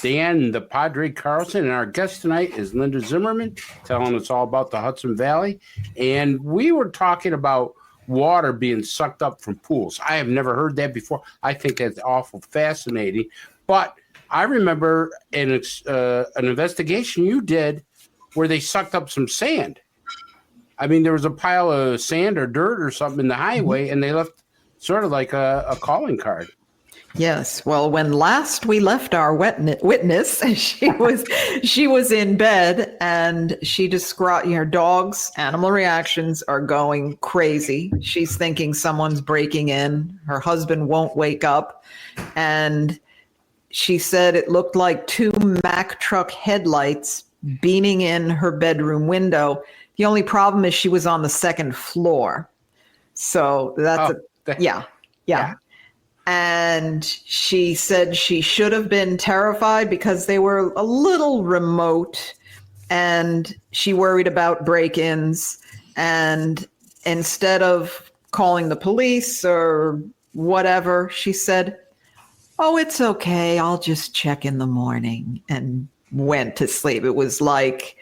Dan the Padre Carlson, and our guest tonight is Linda Zimmerman, telling us all about the Hudson Valley. And we were talking about water being sucked up from pools. I have never heard that before. I think that's awful fascinating. But I remember an investigation you did where they sucked up some sand. I mean, there was a pile of sand or dirt or something in the highway, and they left sort of like a calling card. Yes. Well, when last we left our witness, she was in bed, and she described her dog's animal reactions are going crazy. She's thinking someone's breaking in. Her husband won't wake up, and she said it looked like two Mack truck headlights beaming in her bedroom window. The only problem is she was on the second floor. So that's yeah. And she said she should have been terrified because they were a little remote, and she worried about break-ins. And instead of calling the police or whatever, she said, "Oh, it's okay. I'll just check in the morning," and went to sleep. It was like,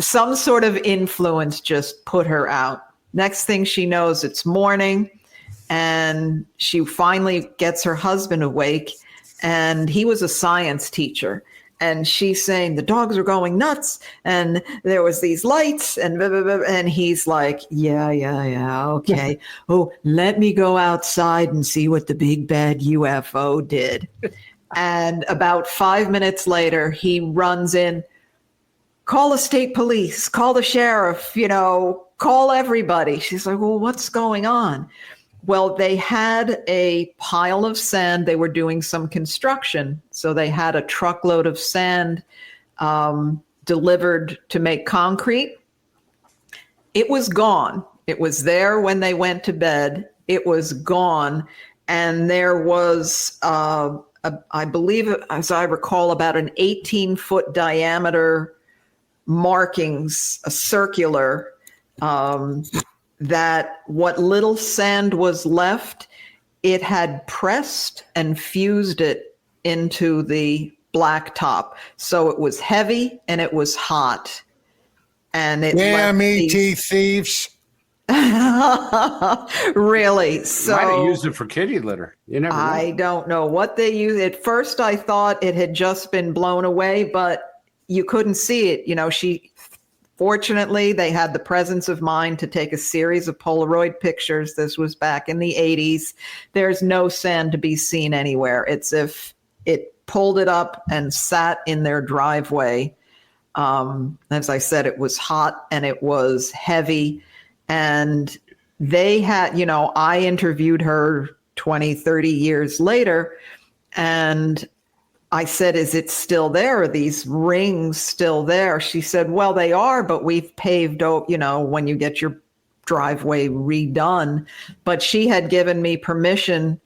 some sort of influence just put her out. Next thing she knows, it's morning, and she finally gets her husband awake, and he was a science teacher. And she's saying the dogs are going nuts, and there was these lights, and blah, blah, blah, and he's like, yeah, okay. Oh, let me go outside and see what the big bad UFO did. And about 5 minutes later, he runs in. Call the state police, call the sheriff, call everybody. She's like, well, what's going on? Well, they had a pile of sand. They were doing some construction. So they had a truckload of sand delivered to make concrete. It was gone. It was there when they went to bed. It was gone. And there was, I believe, as I recall, about an 18-foot diameter markings, a circular, that what little sand was left, it had pressed and fused it into the blacktop. So it was heavy and it was hot. And it damn ET thieves. Really? So might have used it for kitty litter. You never know. I don't know what they used. At first I thought it had just been blown away, but you couldn't see it. She Fortunately, they had the presence of mind to take a series of Polaroid pictures. This was back in the 80s. There's no sand to be seen anywhere. It's if it pulled it up and sat in their driveway. As I said, it was hot and it was heavy. And they had, I interviewed her 20, 30 years later, and I said, is it still there? Are these rings still there? She said, well, they are, but we've paved, when you get your driveway redone. But she had given me permission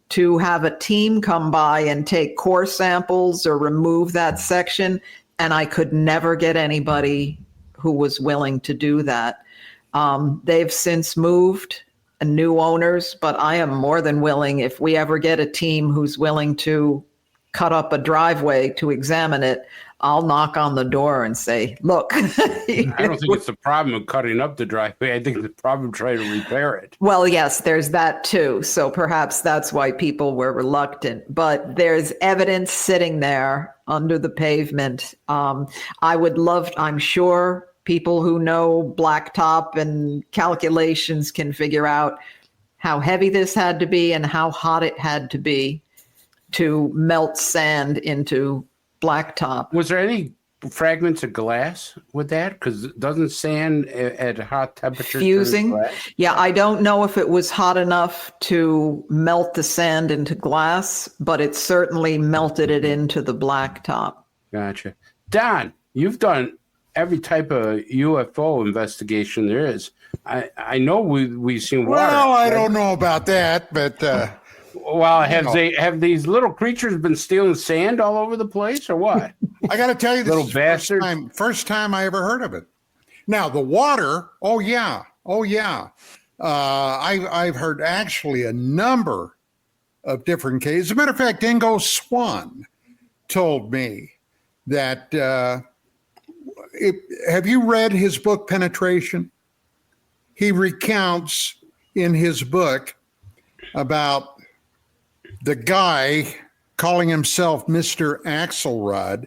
to have a team come by and take core samples or remove that section. And I could never get anybody who was willing to do that. They've since moved, new owners, but I am more than willing, if we ever get a team who's willing to cut up a driveway to examine it, I'll knock on the door and say, look. I don't think it's the problem of cutting up the driveway. I think the problem trying to repair it. Well, yes, there's that too. So perhaps that's why people were reluctant. But there's evidence sitting there under the pavement. I'm sure people who know blacktop and calculations can figure out how heavy this had to be and how hot it had to be to melt sand into blacktop. Was there any fragments of glass with that? Because doesn't sand at hot temperatures fusing? Yeah, I don't know if it was hot enough to melt the sand into glass, but it certainly melted it into the blacktop. Gotcha. Don, you've done every type of UFO investigation there is. I know we've seen water. Well, I don't know about that, but well, have these little creatures been stealing sand all over the place, or what? I got to tell you, this little is bastard. First time I ever heard of it. Now the water. Oh yeah. I've heard actually a number of different cases. As a matter of fact, Ingo Swann told me that. Have you read his book Penetration? He recounts in his book about the guy calling himself Mr. Axelrod.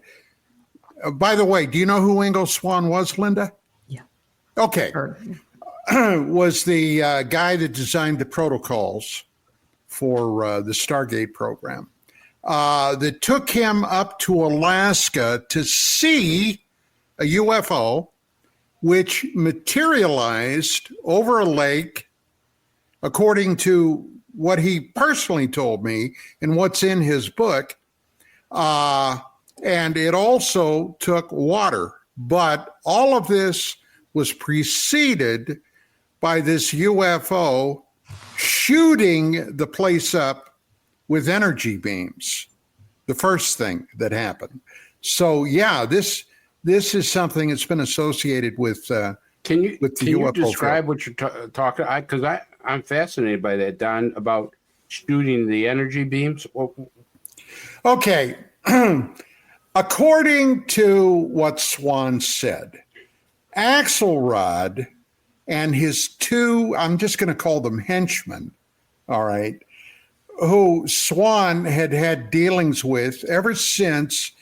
By the way, do you know who Ingo Swann was, Linda? Yeah. Okay. Was the guy that designed the protocols for the Stargate program that took him up to Alaska to see a UFO, which materialized over a lake, according to what he personally told me and what's in his book. And it also took water. But all of this was preceded by this UFO shooting the place up with energy beams, the first thing that happened. So, yeah, this is something that's been associated with Can you UFO describe what you're talking? Because I'm fascinated by that, Don, about shooting the energy beams. Okay. According to what Swann said, Axelrod and his two, I'm just going to call them henchmen, all right, who Swann had dealings with ever since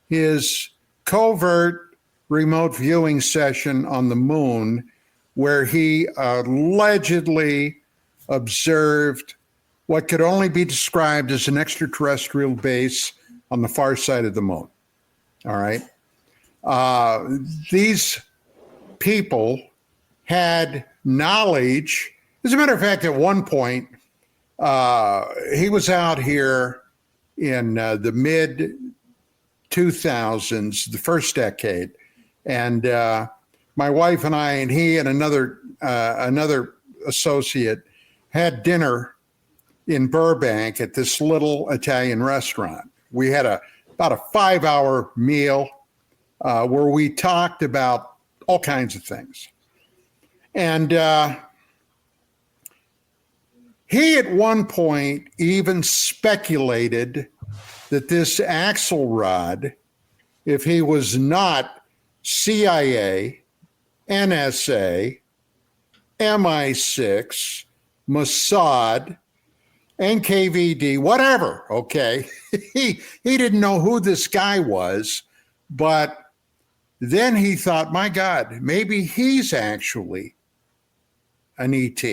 his covert remote viewing session on the moon, where he allegedly observed what could only be described as an extraterrestrial base on the far side of the moon. All right. These people had knowledge. As a matter of fact, at one point, he was out here in the mid 2000s, the first decade, and my wife and I, and he and another associate, had dinner in Burbank at this little Italian restaurant. We had about a 5-hour meal where we talked about all kinds of things. And he at one point even speculated that this Axelrod, if he was not CIA, NSA, MI6, Mossad, NKVD, whatever, okay? He didn't know who this guy was, but Then he thought, my God, maybe he's actually an ET.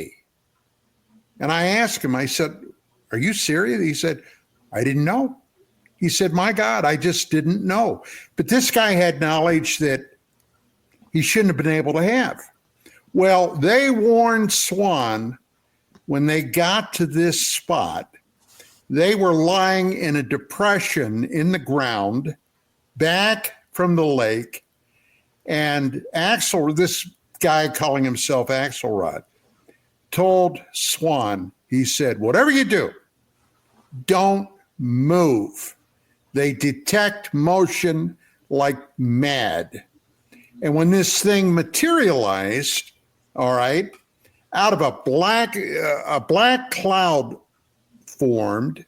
And I asked him, I said, are you serious? He said, I didn't know. He said, my God, I just didn't know. But this guy had knowledge that he shouldn't have been able to have. Well, they warned Swan when they got to this spot. They were lying in a depression in the ground back from the lake. And this guy calling himself Axelrod, told Swan, he said, whatever you do, don't move. They detect motion like mad. And when this thing materialized, all right, out of a black cloud formed,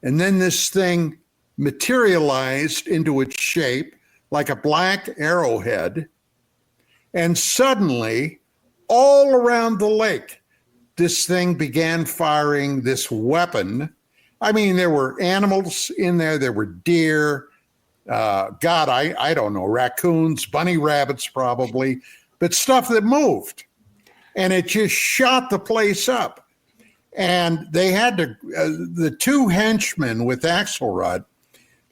and then this thing materialized into its shape like a black arrowhead, and suddenly all around the lake, this thing began firing this weapon. I mean, there were animals in there. There were deer, I don't know, raccoons, bunny rabbits probably, but stuff that moved. And it just shot the place up. And they had to, the two henchmen with Axelrod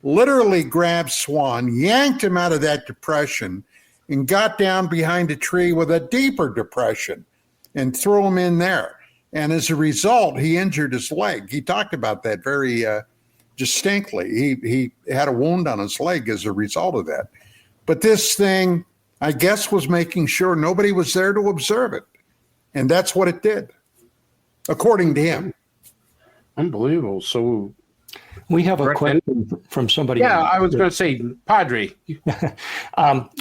literally grabbed Swan, yanked him out of that depression, and got down behind a tree with a deeper depression and threw him in there. And as a result, he injured his leg. He talked about that very distinctly. He had a wound on his leg as a result of that. But this thing, I guess, was making sure nobody was there to observe it. And that's what it did, according to him. Unbelievable. So we have a question from somebody. Yeah, I was going to say, Padre.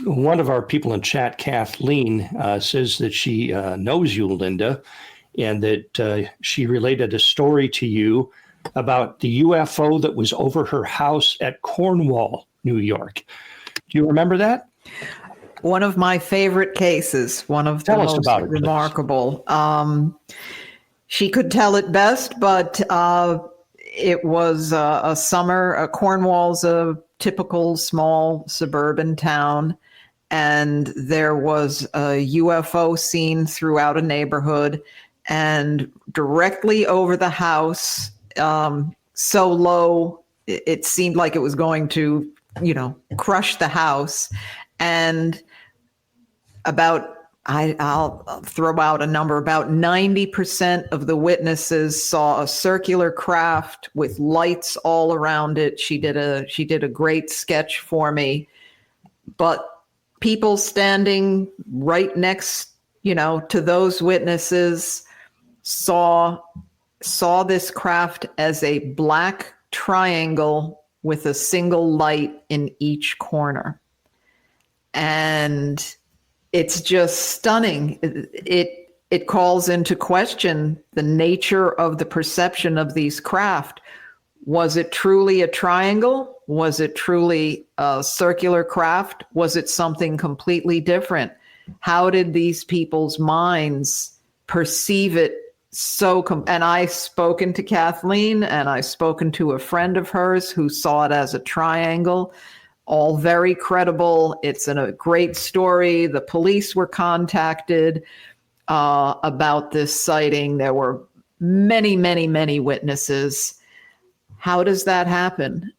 One of our people in chat, Kathleen, says that she knows you, Linda, and that she related a story to you about the UFO that was over her house at Cornwall, New York. Do you remember that? One of my favorite cases, one of the most remarkable. She could tell it best, but it was a summer. Cornwall's a typical small suburban town, and there was a UFO seen throughout a neighborhood, and directly over the house, so low, it seemed like it was going to, crush the house. And I'll throw out a number, about 90% of the witnesses saw a circular craft with lights all around it. She did a great sketch for me, but people standing right next, to those witnesses saw this craft as a black triangle with a single light in each corner. And it's just stunning. It calls into question the nature of the perception of these craft. Was it truly a triangle? Was it truly a circular craft? Was it something completely different? How did these people's minds perceive it and I've spoken to Kathleen, and I've spoken to a friend of hers who saw it as a triangle. All very credible. It's a great story. The police were contacted about this sighting. There were many, many, many witnesses. How does that happen?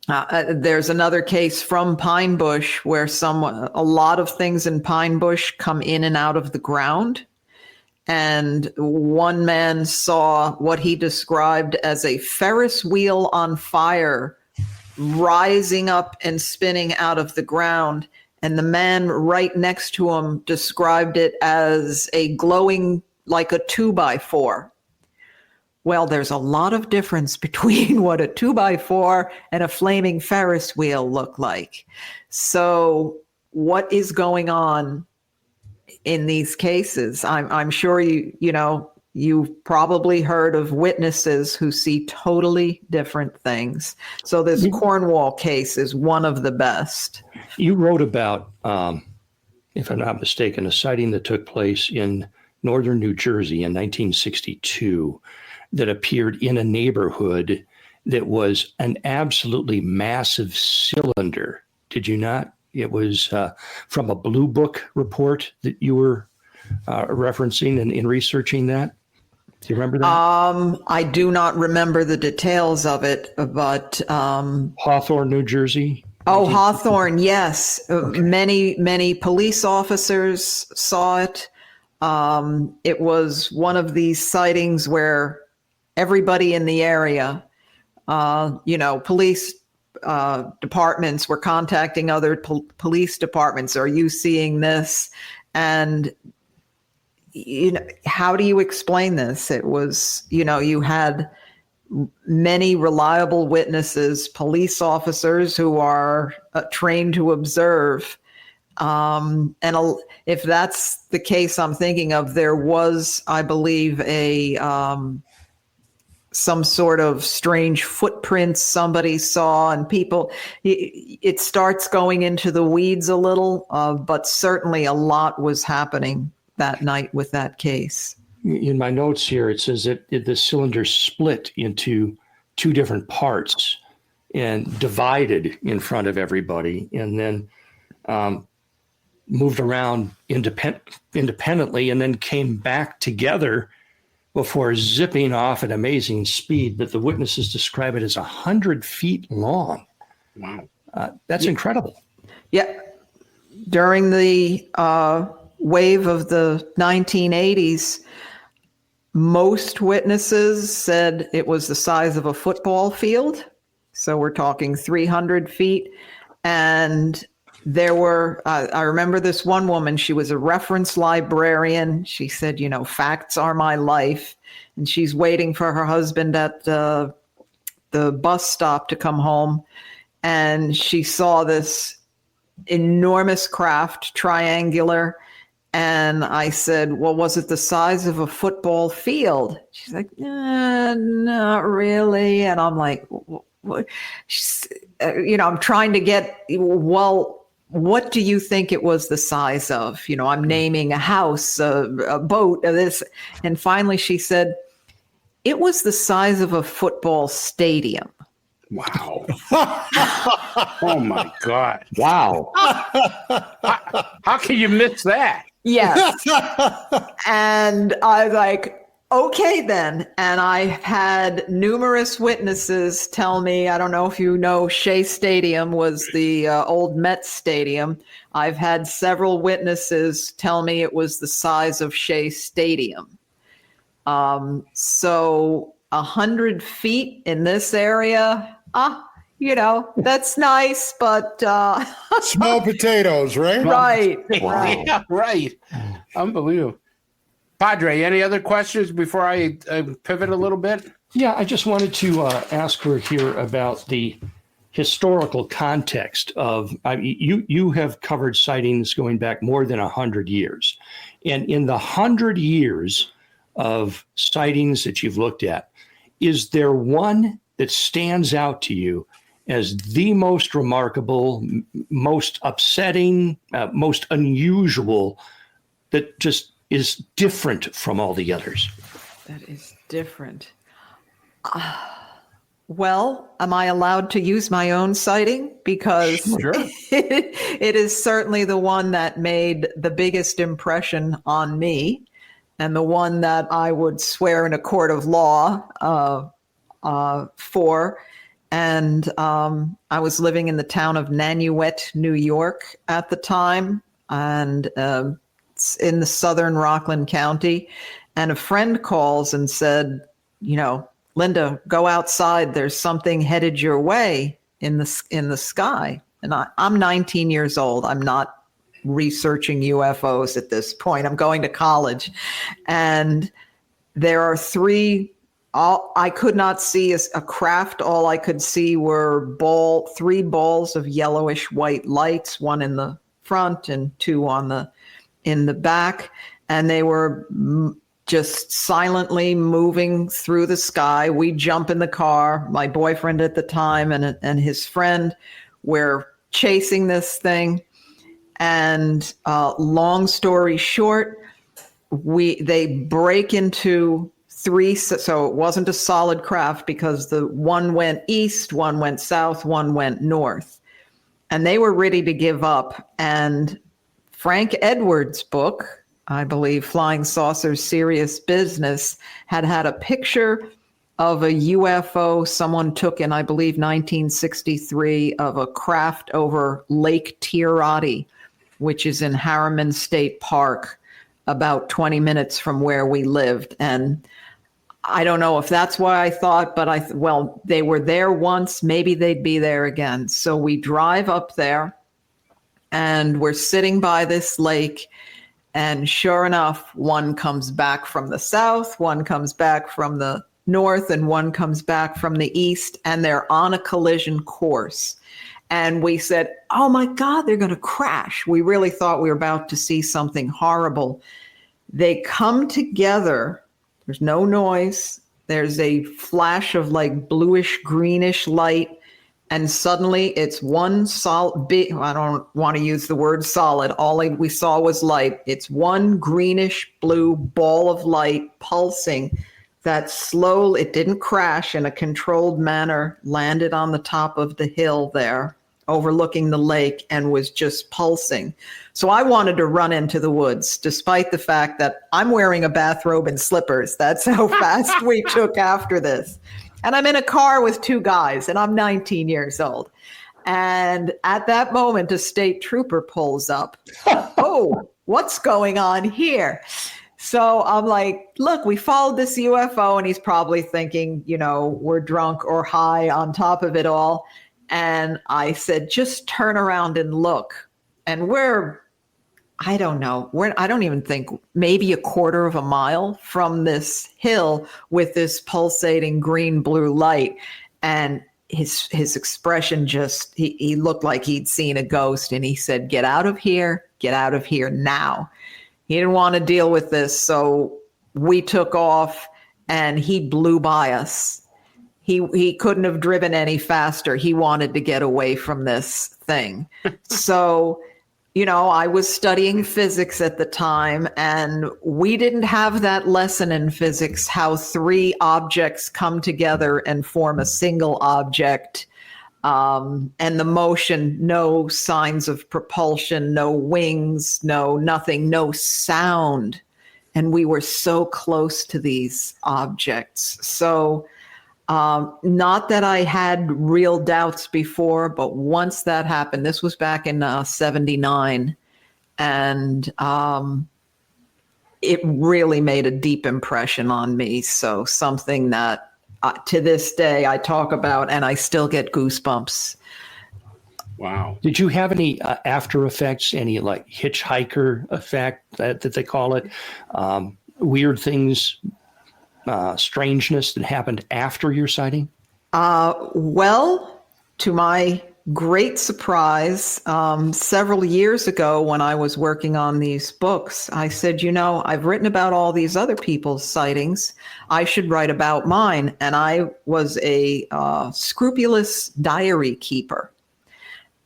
There's another case from Pine Bush where a lot of things in Pine Bush come in and out of the ground. And one man saw what he described as a Ferris wheel on fire rising up and spinning out of the ground. And the man right next to him described it as a glowing, like a 2x4. Well, there's a lot of difference between what a 2x4 and a flaming Ferris wheel look like. So what is going on in these cases? I'm sure you've probably heard of witnesses who see totally different things. So this Cornwall case is one of the best. You wrote about, if I'm not mistaken, a sighting that took place in northern New Jersey in 1962 that appeared in a neighborhood that was an absolutely massive cylinder. Did you not? It was from a Blue Book report that you were referencing in researching that. Do you remember that? I do not remember the details of it, but Hawthorne, New Jersey. Oh, Hawthorne, yes. Okay. Many police officers saw it. It was one of these sightings where everybody in the area, police departments were contacting other police departments. Are you seeing this? And how do you explain this? It was, you had many reliable witnesses, police officers who are trained to observe. And if that's the case I'm thinking of, there was, I believe, some sort of strange footprints somebody saw, and people, it starts going into the weeds a little, but certainly a lot was happening that night with that case. In my notes here, it says that the cylinder split into two different parts and divided in front of everybody, and then moved around independently, and then came back together before zipping off at amazing speed. But the witnesses describe it as 100 feet long. Wow. That's incredible. Yeah. During the wave of the 1980s, most witnesses said it was the size of a football field. So we're talking 300 feet. And there were, I remember this one woman, she was a reference librarian. She said, facts are my life. And she's waiting for her husband at the bus stop to come home. And she saw this enormous craft, triangular. And I said, well, was it the size of a football field? She's like, not really. And I'm like, what? I'm trying to get, well, what do you think it was the size of? I'm naming a house, a boat, this. And finally she said, it was the size of a football stadium. Wow. Oh my God. Wow. How can you miss that? Yes. And I was like, okay, then. And I've had numerous witnesses tell me, I don't know if you know, Shea Stadium was the old Mets stadium. I've had several witnesses tell me it was the size of Shea Stadium. So 100 feet in this area, that's nice, but small potatoes, right? Right. Wow. Yeah, right. Unbelievable. Padre, any other questions before I pivot a little bit? Yeah, I just wanted to ask her here about the historical context of, you have covered sightings going back more than 100 years. And in the 100 years of sightings that you've looked at, is there one that stands out to you as the most remarkable, most upsetting, most unusual, that just is different from all the others? That is different. Well, am I allowed to use my own sighting? Because sure. It is certainly the one that made the biggest impression on me, and the one that I would swear in a court of law for. And I was living in the town of Nanuet, New York at the time, and it's in the southern Rockland County. And a friend calls and said, Linda, go outside. There's something headed your way in the sky. And I'm 19 years old. I'm not researching UFOs at this point. I'm going to college. And there are I could not see a craft. All I could see were three balls of yellowish white lights, one in the front and two in the back. And they were just silently moving through the sky. We jump in the car. My boyfriend at the time and his friend were chasing this thing. And long story short, they break into three. So it wasn't a solid craft because the one went east, one went south, one went north. and they were ready to give up. And Frank Edwards' book, I believe, Flying Saucers, Serious Business, had a picture of a UFO someone took in, I believe, 1963 of a craft over Lake Tirati, which is in Harriman State Park, about 20 minutes from where we lived. And I don't know if that's why I thought, but well, they were there once, maybe they'd be there again. So we drive up there and we're sitting by this lake, and sure enough, one comes back from the south, one comes back from the north, and one comes back from the east, and they're on a collision course. And we said, oh my God, they're going to crash. We really thought we were about to see something horrible. They come together. There's no noise. There's a flash of like bluish, greenish light. And suddenly it's one solid, big, I don't want to use the word solid. All we saw was light. It's one greenish blue ball of light pulsing that slowly, it didn't crash, in a controlled manner, landed on the top of the hill there, overlooking the lake, and was just pulsing. So I wanted to run into the woods, despite the fact that I'm wearing a bathrobe and slippers. That's how fast we took after this. And I'm in a car with two guys, and I'm 19 years old. And at that moment, a state trooper pulls up. Oh, what's going on here? So I'm like, look, we followed this UFO, and he's probably thinking, you know, we're drunk or high on top of it all. And I said, just turn around and look. And I don't even think, maybe a quarter of a mile from this hill with this pulsating green blue light. And his expression just, he looked like he'd seen a ghost. And he said, get out of here now. He didn't want to deal with this. So we took off, and he blew by us. He couldn't have driven any faster. He wanted to get away from this thing. So, you know, I was studying physics at the time, and we didn't have that lesson in physics, how three objects come together and form a single object. And the motion, no signs of propulsion, no wings, no nothing, no sound. And we were so close to these objects. So not that I had real doubts before, but once that happened, this was back in 79, and it really made a deep impression on me. So something that to this day I talk about, and I still get goosebumps. Wow. Did you have any after effects, any like hitchhiker effect that they call it? Weird things, strangeness that happened after your sighting? Well, to my great surprise, several years ago when I was working on these books, I said, you know, I've written about all these other people's sightings. I should write about mine. And I was a scrupulous diary keeper.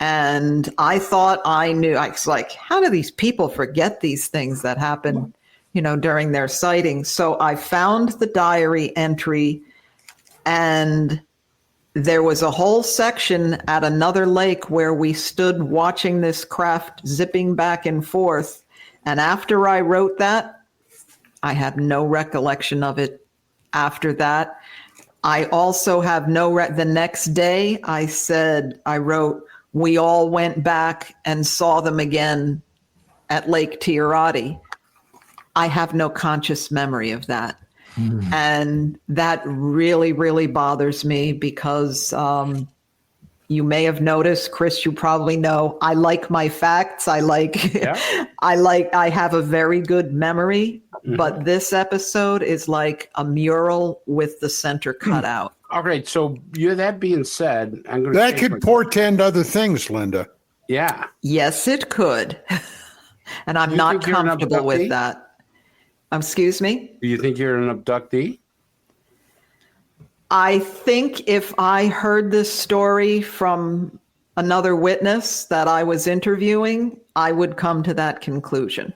And I thought I knew. I was like, how do these people forget these things that happen, you know, during their sightings? So I found the diary entry, and there was a whole section at another lake where we stood watching this craft zipping back and forth. And after I wrote that, I have no recollection of it after that. I also have the next day I wrote, we all went back and saw them again at Lake Tirati. I have no conscious memory of that. And that really, really bothers me because you may have noticed, Chris, you probably know, I like my facts. I have a very good memory, but this episode is like a mural with the center cut out. All right. So that being said, I'm going to that could portend other things, Linda. Yeah. Yes, it could. And I'm not comfortable with that. Excuse me? Do you think you're an abductee? I think if I heard this story from another witness that I was interviewing, I would come to that conclusion.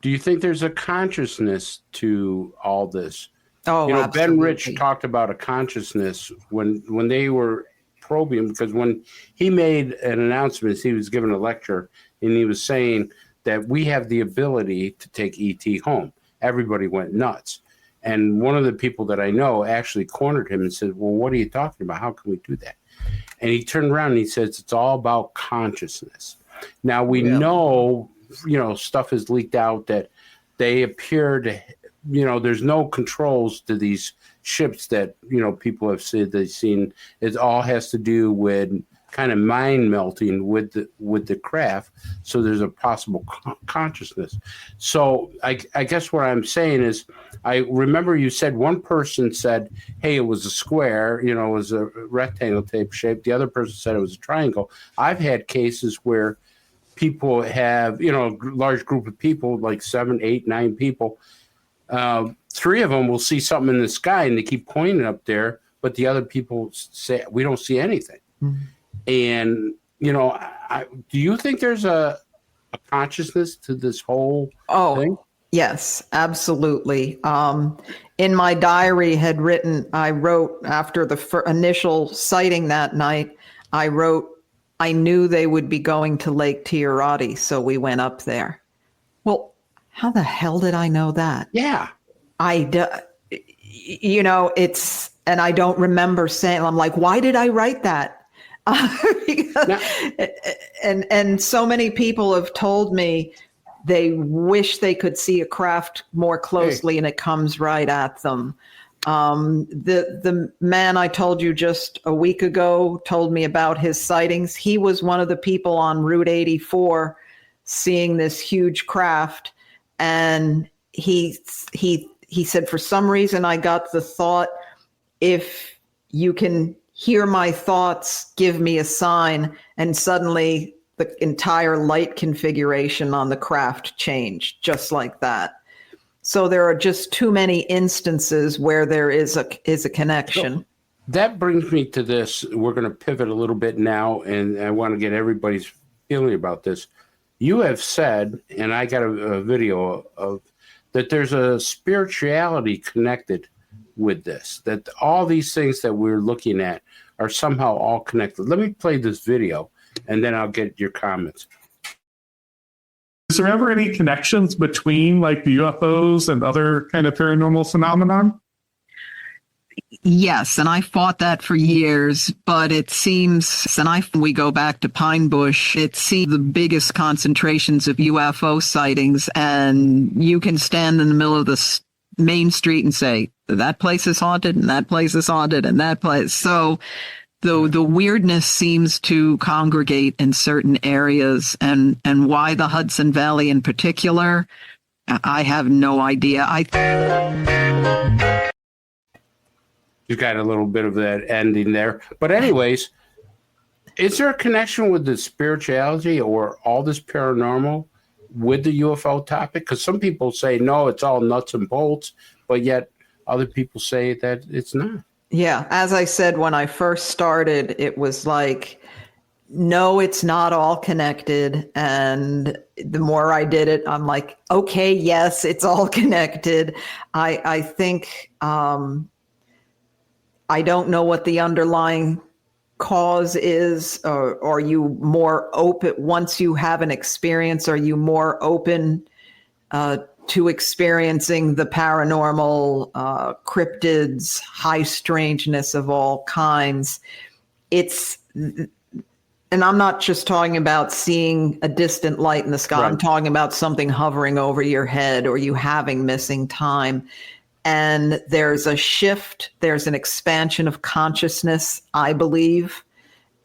Do you think there's a consciousness to all this? Oh, you know, absolutely. Ben Rich talked about a consciousness when they were probing, because when he made an announcement, he was giving a lecture, and he was saying that we have the ability to take ET home. Everybody went nuts. And one of the people that I know actually cornered him and said, well, what are you talking about? How can we do that? And he turned around and he says, it's all about consciousness. Now, we know, stuff is leaked out that they appear to, there's no controls to these ships that, people have said they've seen. It all has to do with kind of mind melting with the craft. So there's a possible consciousness. So I guess what I'm saying is, I remember you said one person said, hey, it was a square, it was a rectangle type shape. The other person said it was a triangle. I've had cases where people have, a large group of people, like 7, 8, 9 people. 3 of them will see something in the sky and they keep pointing up there, but the other people say, we don't see anything. Mm-hmm. And, do you think there's a consciousness to this whole thing? Yes, absolutely. In my diary I wrote after the initial sighting that night, I knew they would be going to Lake Tiarati, so we went up there. Well, how the hell did I know that? Yeah. And I don't remember saying, I'm like, why did I write that? And so many people have told me they wish they could see a craft more closely, and it comes right at them. The man I told you just a week ago told me about his sightings. He was one of the people on Route 84 seeing this huge craft, and he said, for some reason I got the thought, if you can hear my thoughts, give me a sign. And suddenly the entire light configuration on the craft changed just like that. So there are just too many instances where there is a connection. So that brings me to this. We're going to pivot a little bit now, and I want to get everybody's feeling about this. You have said, and I got a video of, that there's a spirituality connected with this, that all these things that we're looking at are somehow all connected. Let me play this video, and then I'll get your comments. Is there ever any connections between like the UFOs and other kind of paranormal phenomenon? Yes, and I fought that for years, but it seems, we go back to Pine Bush, it seems the biggest concentrations of UFO sightings, and you can stand in the middle of the main street and say, that place is haunted, and that place is haunted, and that place. So the weirdness seems to congregate in certain areas, and why the Hudson Valley in particular, I have no idea. You got a little bit of that ending there. But anyways, is there a connection with the spirituality or all this paranormal with the UFO topic? Because some people say, no, it's all nuts and bolts, but yet other people say that it's not. Yeah. As I said, when I first started, it was like, no, it's not all connected. And the more I did it, I'm like, okay, yes, it's all connected. I think, I don't know what the underlying cause is, or are you more open once you have an experience? Are you more open to experiencing the paranormal, cryptids, high strangeness of all kinds? And I'm not just talking about seeing a distant light in the sky. Right. I'm talking about something hovering over your head, or you having missing time. And there's a shift, there's an expansion of consciousness, I believe,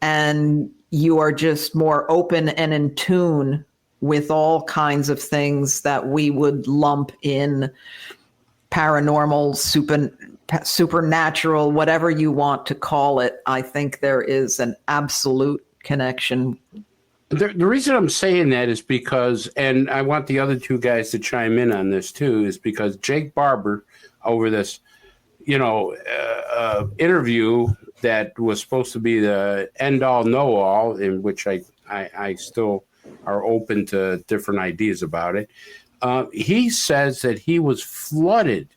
and you are just more open and in tune with all kinds of things that we would lump in paranormal, supernatural, whatever you want to call it. I think there is an absolute connection. The reason I'm saying that is because, and I want the other two guys to chime in on this too, is because Jake Barber, over this, interview that was supposed to be the end-all, know-all, in which I still are open to different ideas about it. He says that he was flooded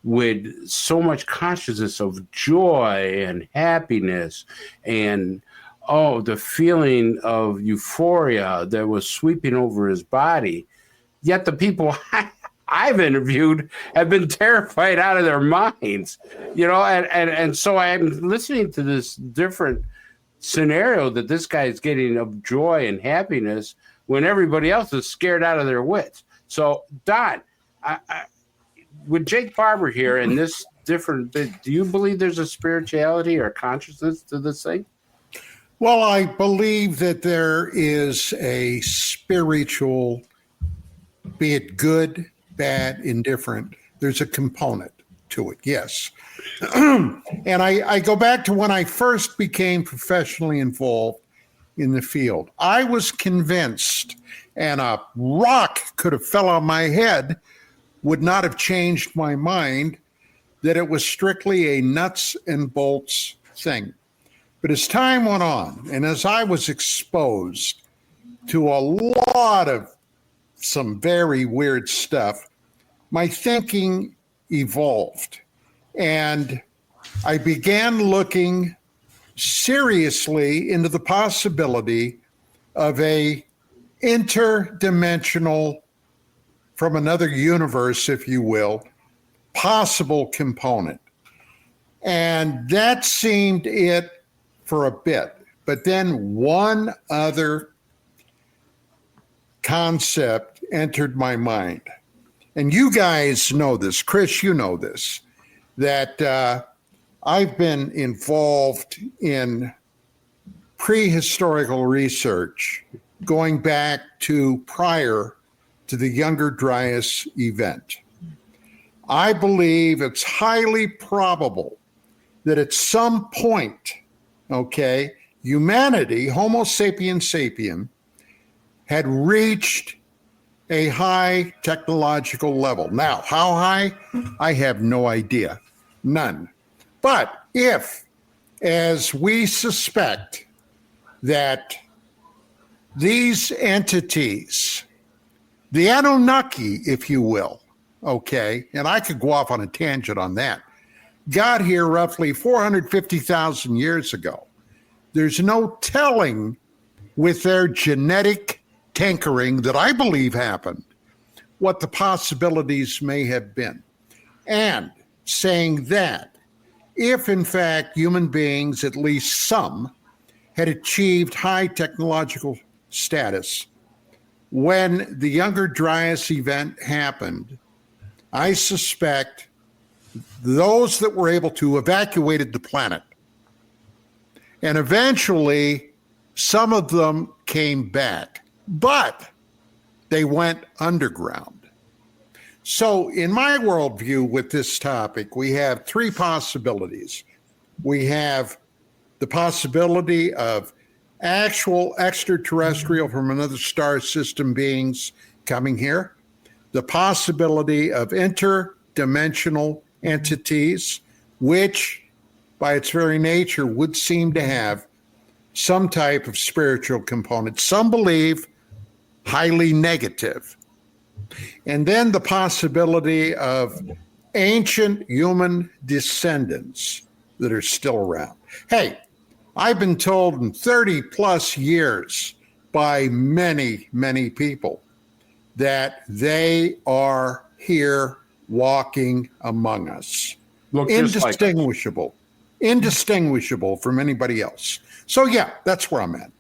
with so much consciousness of joy and happiness and the feeling of euphoria that was sweeping over his body. Yet the people I've interviewed have been terrified out of their minds, and so I'm listening to this different scenario that this guy is getting of joy and happiness when everybody else is scared out of their wits. So, Don, with Jake Barber here and this different bit, do you believe there's a spirituality or consciousness to this thing? Well, I believe that there is a spiritual, be it good, bad, indifferent, there's a component to it, yes. And I go back to when I first became professionally involved in the field. I was convinced, and a rock could have fell on my head, would not have changed my mind, that it was strictly a nuts and bolts thing. But as time went on, and as I was exposed to a lot of some very weird stuff, my thinking evolved. And I began looking seriously into the possibility of a interdimensional, from another universe, if you will, possible component. And that seemed it for a bit. But then one other concept entered my mind. And you guys know this. Chris, you know this, that I've been involved in prehistorical research going back to prior to the Younger Dryas event. I believe it's highly probable that at some point, humanity, Homo sapiens sapien, had reached a high technological level. Now, how high? I have no idea. None. But if, as we suspect, that these entities, the Anunnaki, if you will, and I could go off on a tangent on that, got here roughly 450,000 years ago. There's no telling with their genetic tinkering that I believe happened what the possibilities may have been. And saying that, if in fact human beings, at least some, had achieved high technological status, when the Younger Dryas event happened, I suspect those that were able to evacuated the planet. And eventually, some of them came back, but they went underground. So in my worldview with this topic, we have three possibilities. We have the possibility of actual extraterrestrial from another star system beings coming here, the possibility of interdimensional entities, which by its very nature would seem to have some type of spiritual component. Some believe highly negative. And then the possibility of ancient human descendants that are still around. Hey, I've been told in 30 plus years by many, many people that they are here walking among us. Indistinguishable from anybody else. So yeah, that's where I'm at.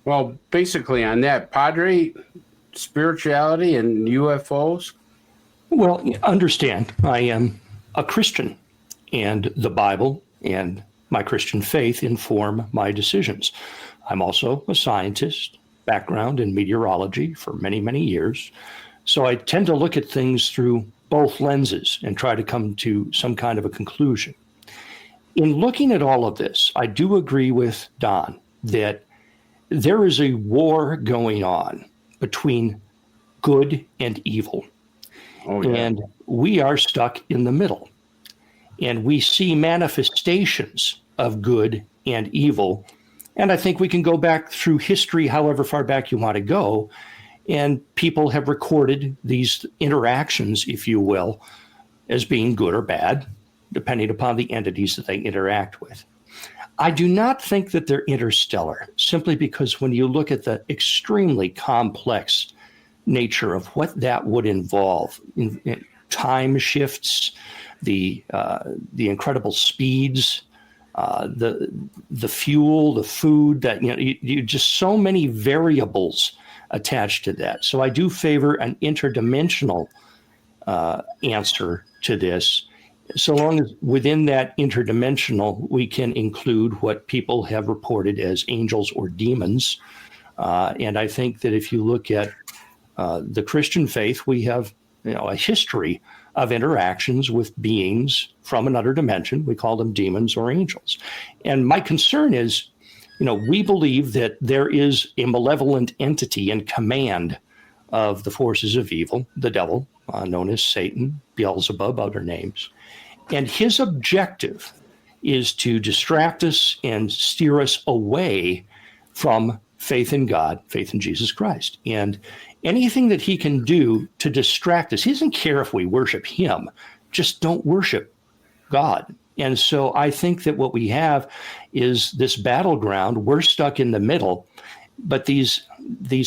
Well, basically on that, Padre, spirituality and UFOs? Well, understand, I am a Christian, and the Bible and my Christian faith inform my decisions. I'm also a scientist, background in meteorology for many, many years. So I tend to look at things through both lenses and try to come to some kind of a conclusion. In looking at all of this, I do agree with Don that there is a war going on between good and evil. Oh, yeah. And we are stuck in the middle. And we see manifestations of good and evil. And I think we can go back through history, however far back you want to go, and people have recorded these interactions, if you will, as being good or bad, depending upon the entities that they interact with. I do not think that they're interstellar, simply because when you look at the extremely complex nature of what that would involve, in time shifts, the incredible speeds, the fuel, the food, that you just so many variables attached to that. So I do favor an interdimensional answer to this, so long as within that interdimensional we can include what people have reported as angels or demons. And I think that if you look at the Christian faith, we have a history of interactions with beings from another dimension. We call them demons or angels. And my concern is, we believe that there is a malevolent entity in command of the forces of evil, the devil, known as Satan, Beelzebub, other names. And his objective is to distract us and steer us away from faith in God, faith in Jesus Christ. And anything that he can do to distract us, he doesn't care if we worship him, just don't worship God. And so I think that what we have is this battleground. We're stuck in the middle, but these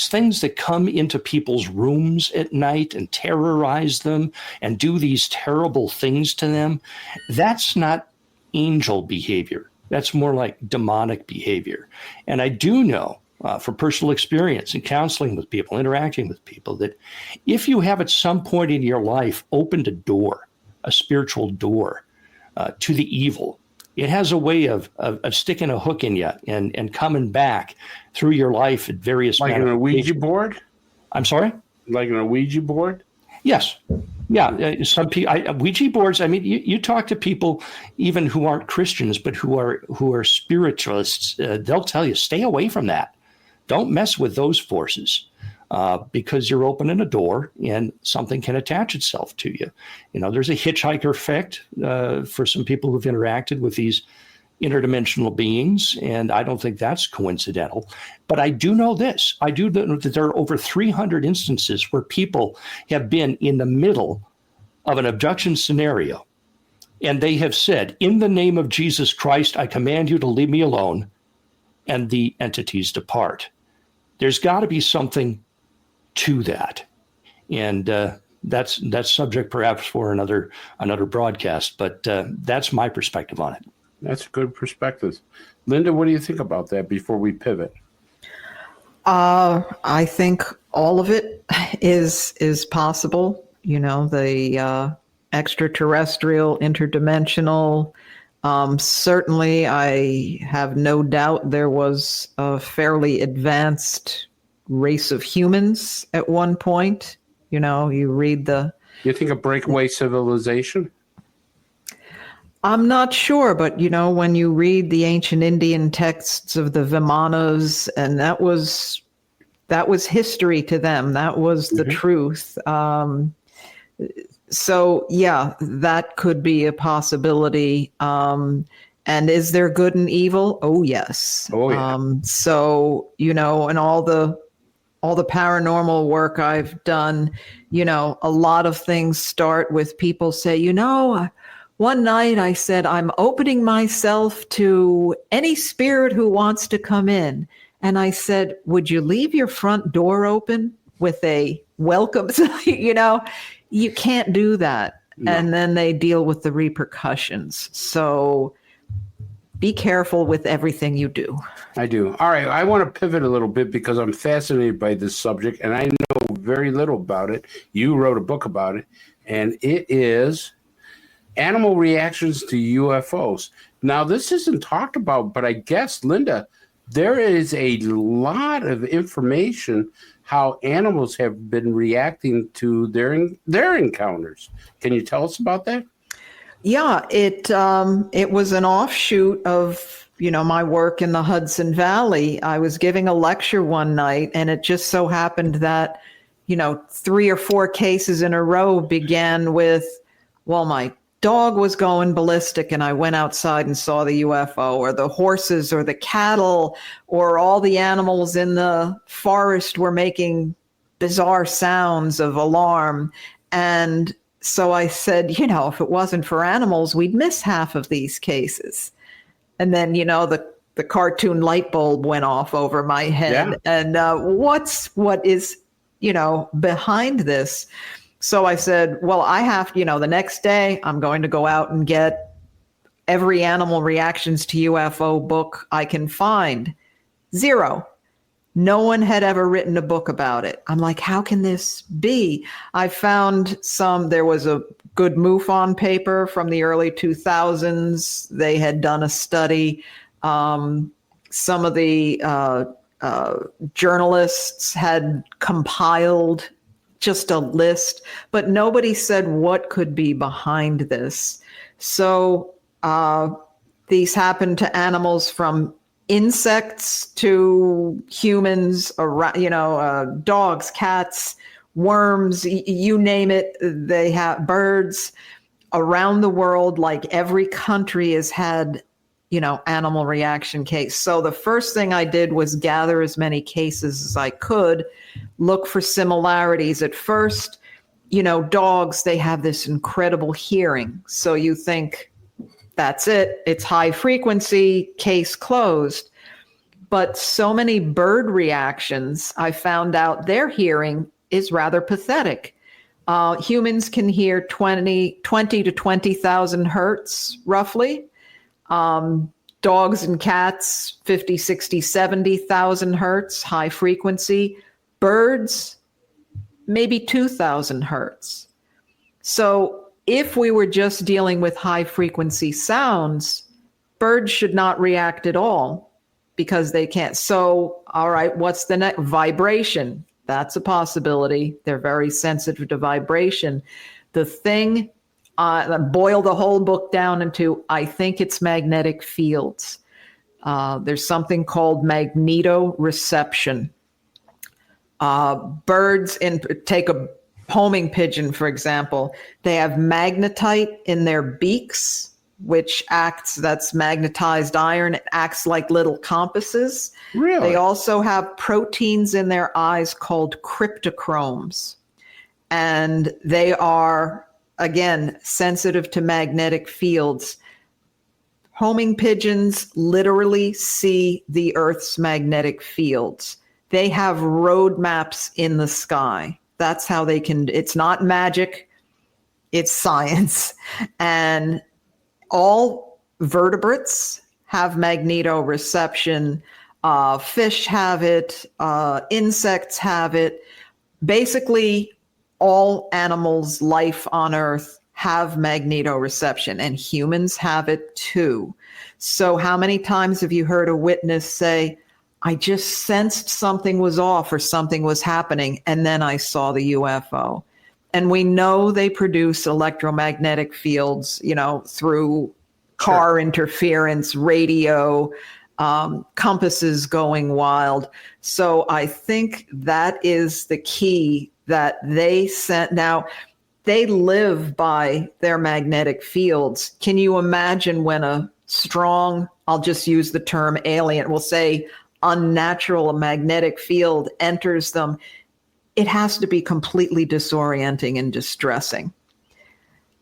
things that come into people's rooms at night and terrorize them and do these terrible things to them, that's not angel behavior. That's more like demonic behavior. And I do know from personal experience in counseling with people, interacting with people, that if you have at some point in your life opened a door, a spiritual door to the evil, it has a way of sticking a hook in you and coming back through your life at various like an Ouija board? I'm sorry? Like an Ouija board? Yes. Yeah. Some people, Ouija boards, I mean, you talk to people even who aren't Christians, but who are spiritualists, they'll tell you, stay away from that. Don't mess with those forces because you're opening a door and something can attach itself to you. There's a hitchhiker effect for some people who've interacted with these interdimensional beings, and I don't think that's coincidental. But I do know this. I do know that there are over 300 instances where people have been in the middle of an abduction scenario, and they have said, in the name of Jesus Christ, I command you to leave me alone, and the entities depart. There's got to be something to that. And that's subject perhaps for another broadcast, but that's my perspective on it. That's a good perspective. Linda, what do you think about that before we pivot? I think all of it is possible. The extraterrestrial, interdimensional. Certainly, I have no doubt there was a fairly advanced race of humans at one point. You read the... You think a breakaway civilization? I'm not sure, but when you read the ancient Indian texts of the Vimanas, and that was history to them. That was the truth. So yeah, that could be a possibility. And is there good and evil? Oh yes. Oh yeah. So and all the paranormal work I've done, a lot of things start with people say, one night I said, I'm opening myself to any spirit who wants to come in. And I said, would you leave your front door open with a welcome? You can't do that. No. And then they deal with the repercussions. So be careful with everything you do. I do. All right. I want to pivot a little bit because I'm fascinated by this subject and I know very little about it. You wrote a book about it, and it is Animal Reactions to UFOs. Now, this isn't talked about, but I guess, Linda, there is a lot of information how animals have been reacting to their encounters. Can you tell us about that? Yeah, it was an offshoot of my work in the Hudson Valley. I was giving a lecture one night, and it just so happened that 3 or 4 cases in a row began with, well, my dog was going ballistic and I went outside and saw the UFO, or the horses or the cattle or all the animals in the forest were making bizarre sounds of alarm. And So I said, if it wasn't for animals, we'd miss half of these cases. And then, the cartoon light bulb went off over my head. Yeah. And what is, behind this? So I said, well, I have, the next day I'm going to go out and get every animal reactions to UFO book I can find. Zero. No one had ever written a book about it. I'm like, how can this be? I found there was a good MUFON paper from the early 2000s. They had done a study. Some of the journalists had compiled just a list, but nobody said what could be behind this. So these happen to animals from insects to humans, dogs, cats, worms, you name it. They have birds around the world. Like every country has had, animal reaction case. So the first thing I did was gather as many cases as I could, look for similarities. At first, dogs, they have this incredible hearing. So you think, that's it. It's high frequency, case closed. But so many bird reactions, I found out their hearing is rather pathetic. Humans can hear 20 to 20,000 hertz, roughly. Dogs and cats, 50, 60, 70,000 hertz, high frequency. Birds, maybe 2,000 hertz. So if we were just dealing with high frequency sounds, birds should not react at all because they can't. So, all right, what's the next? Vibration. That's a possibility. They're very sensitive to vibration. The thing, boil the whole book down into, I think it's magnetic fields. There's something called magnetoreception. Birds, take a homing pigeon, for example, they have magnetite in their beaks, which that's magnetized iron. It acts like little compasses. Really? They also have proteins in their eyes called cryptochromes. And they are, again, sensitive to magnetic fields. Homing pigeons literally see the Earth's magnetic fields. They have road maps in the sky. That's how they can, it's not magic, it's science. And all vertebrates have magnetoreception. Fish have it, insects have it. Basically, all animals, life on Earth have magnetoreception, and humans have it too. So how many times have you heard a witness say, I just sensed something was off or something was happening, and then I saw the UFO? And we know they produce electromagnetic fields, through car interference, radio, compasses going wild. So I think that is the key that they sent. Now, they live by their magnetic fields. Can you imagine when a strong, I'll just use the term alien, we'll say unnatural magnetic field enters them? It has to be completely disorienting and distressing.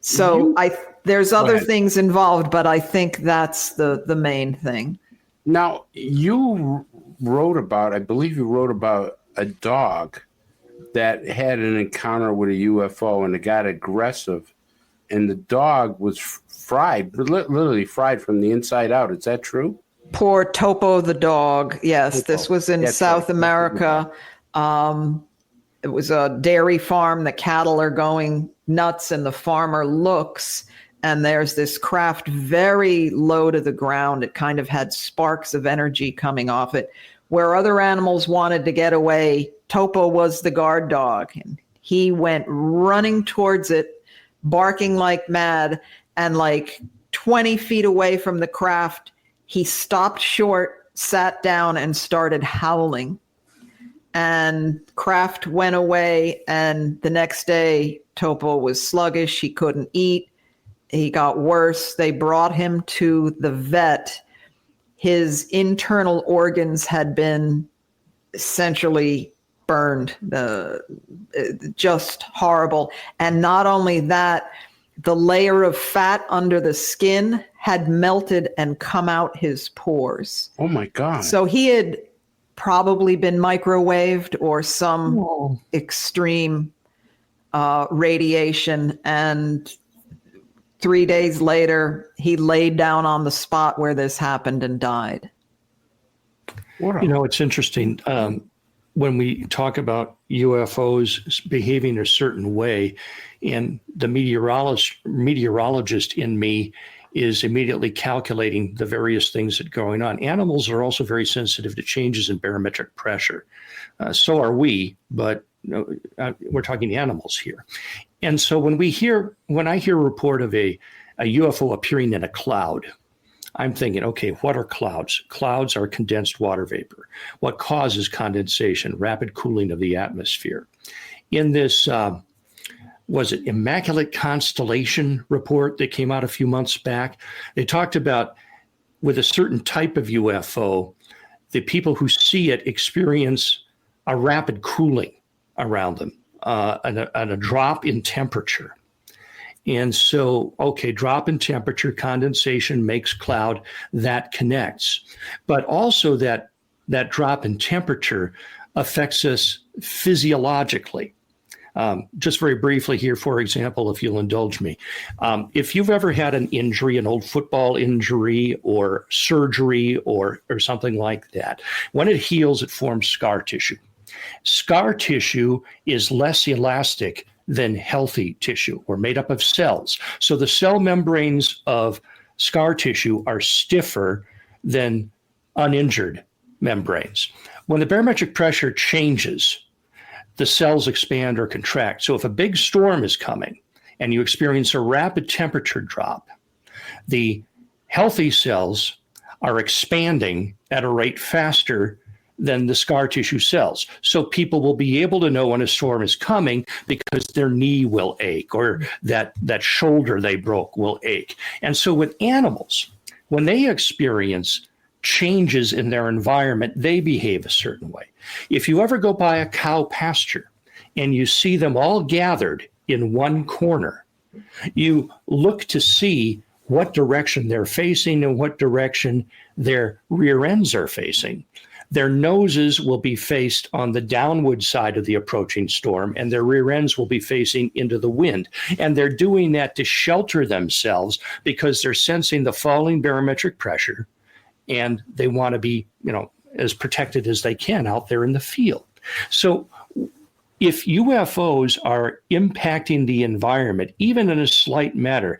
So there's other things involved, but I think that's the main thing. Now, you wrote about, I believe you wrote about a dog that had an encounter with a UFO and it got aggressive, and the dog was fried, literally fried from the inside out. Is that true? Poor Topo the dog. Yes, Topo. This was in South America. It was a dairy farm. The cattle are going nuts, and the farmer looks, and there's this craft very low to the ground. It kind of had sparks of energy coming off it. Where other animals wanted to get away, Topo was the guard dog, and he went running towards it, barking like mad, and like 20 feet away from the craft, he stopped short, sat down, and started howling. And craft went away, and the next day, Topo was sluggish. He couldn't eat. He got worse. They brought him to the vet. His internal organs had been essentially burned, just horrible. And not only that, the layer of fat under the skin had melted and come out his pores. Oh my God. So he had probably been microwaved or some extreme radiation. And 3 days later, he laid down on the spot where this happened and died. It's interesting. When we talk about UFOs behaving a certain way, and the meteorologist in me is immediately calculating the various things that are going on. Animals are also very sensitive to changes in barometric pressure. So are we, but we're talking animals here. And so when I hear a report of a UFO appearing in a cloud, I'm thinking, okay, what are clouds? Clouds are condensed water vapor. What causes condensation? Rapid cooling of the atmosphere. In this, was it Immaculate Constellation report that came out a few months back? They talked about with a certain type of UFO, the people who see it experience a rapid cooling around them and a drop in temperature. And so, okay, drop in temperature, condensation makes cloud, that connects. But also that drop in temperature affects us physiologically. Just very briefly here, for example, if you'll indulge me, if you've ever had an injury, an old football injury or surgery or something like that, when it heals, it forms scar tissue. Scar tissue is less elastic than healthy tissue. We're made up of cells. So the cell membranes of scar tissue are stiffer than uninjured membranes. When the barometric pressure changes, the cells expand or contract. So if a big storm is coming and you experience a rapid temperature drop, the healthy cells are expanding at a rate faster than the scar tissue cells. So people will be able to know when a storm is coming because their knee will ache or that shoulder they broke will ache. And so with animals, when they experience changes in their environment, they behave a certain way. If you ever go by a cow pasture and you see them all gathered in one corner, you look to see what direction they're facing and what direction their rear ends are facing. Their noses will be faced on the downward side of the approaching storm, and their rear ends will be facing into the wind. And they're doing that to shelter themselves because they're sensing the falling barometric pressure, and they want to be, as protected as they can out there in the field. So if UFOs are impacting the environment, even in a slight matter,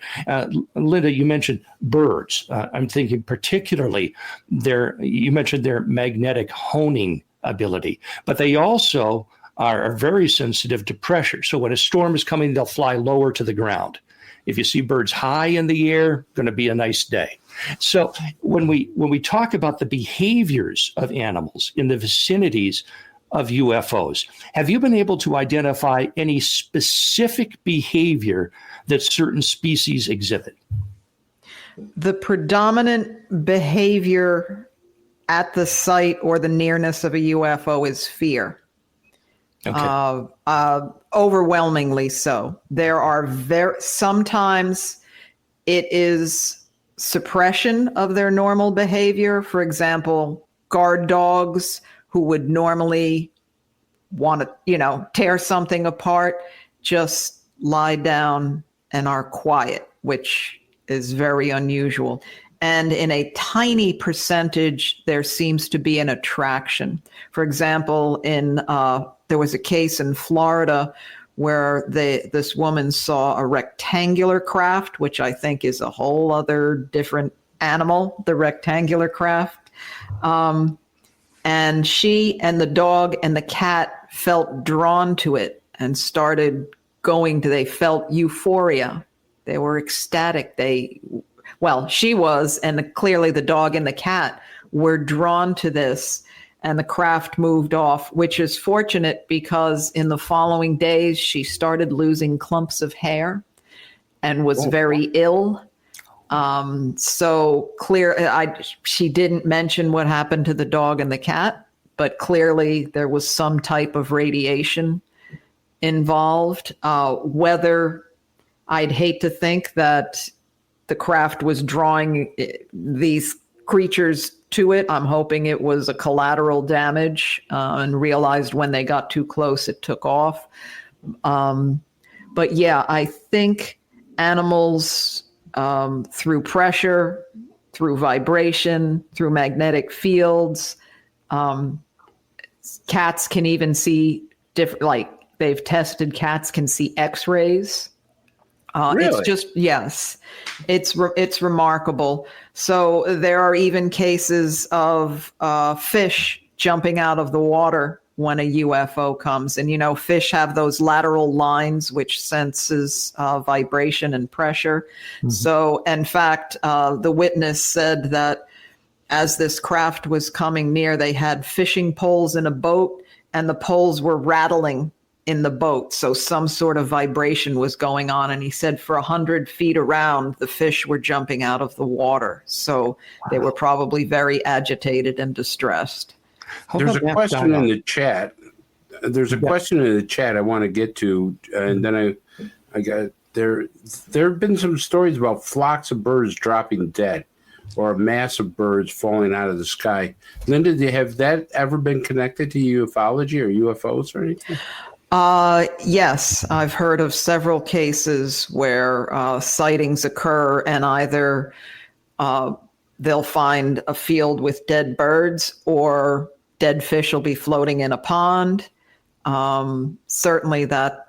Linda, you mentioned birds. I'm thinking particularly you mentioned their magnetic honing ability, but they also are very sensitive to pressure. So when a storm is coming, they'll fly lower to the ground. If you see birds high in the air, going to be a nice day. So when we talk about the behaviors of animals in the vicinities of UFOs, have you been able to identify any specific behavior that certain species exhibit? The predominant behavior at the site or the nearness of a UFO is fear. Okay. Overwhelmingly so. There are sometimes it is suppression of their normal behavior. For example, guard dogs who would normally want to, tear something apart, just lie down and are quiet, which is very unusual. And in a tiny percentage, there seems to be an attraction. For example, there was a case in Florida where this woman saw a rectangular craft, which I think is a whole other different animal, the rectangular craft. And she and the dog and the cat felt drawn to it and started they felt euphoria. They were ecstatic. She was, and clearly the dog and the cat were drawn to this, and the craft moved off, which is fortunate because in the following days, she started losing clumps of hair and was very ill. So she didn't mention what happened to the dog and the cat, but clearly there was some type of radiation involved. Whether I'd hate to think that the craft was drawing these creatures to it. I'm hoping it was a collateral damage and realized when they got too close, it took off. But yeah, I think animals, through pressure, through vibration, through magnetic fields, cats can even see different, like they've tested cats can see X-rays. Really? It's just, yes, it's remarkable. So there are even cases of fish jumping out of the water when a UFO comes. And, you know, fish have those lateral lines which senses vibration and pressure. Mm-hmm. So, in fact, the witness said that as this craft was coming near, they had fishing poles in a boat and the poles were rattling in the boat. So some sort of vibration was going on. And he said for 100 feet around, the fish were jumping out of the water. So they were probably very agitated and distressed. There's a question in the chat. There's a question in the chat I want to get to. And then I got there have been some stories about flocks of birds dropping dead or a mass of birds falling out of the sky. Linda, have that ever been connected to ufology or UFOs or anything? Yes, I've heard of several cases where sightings occur and either they'll find a field with dead birds or dead fish will be floating in a pond. Certainly that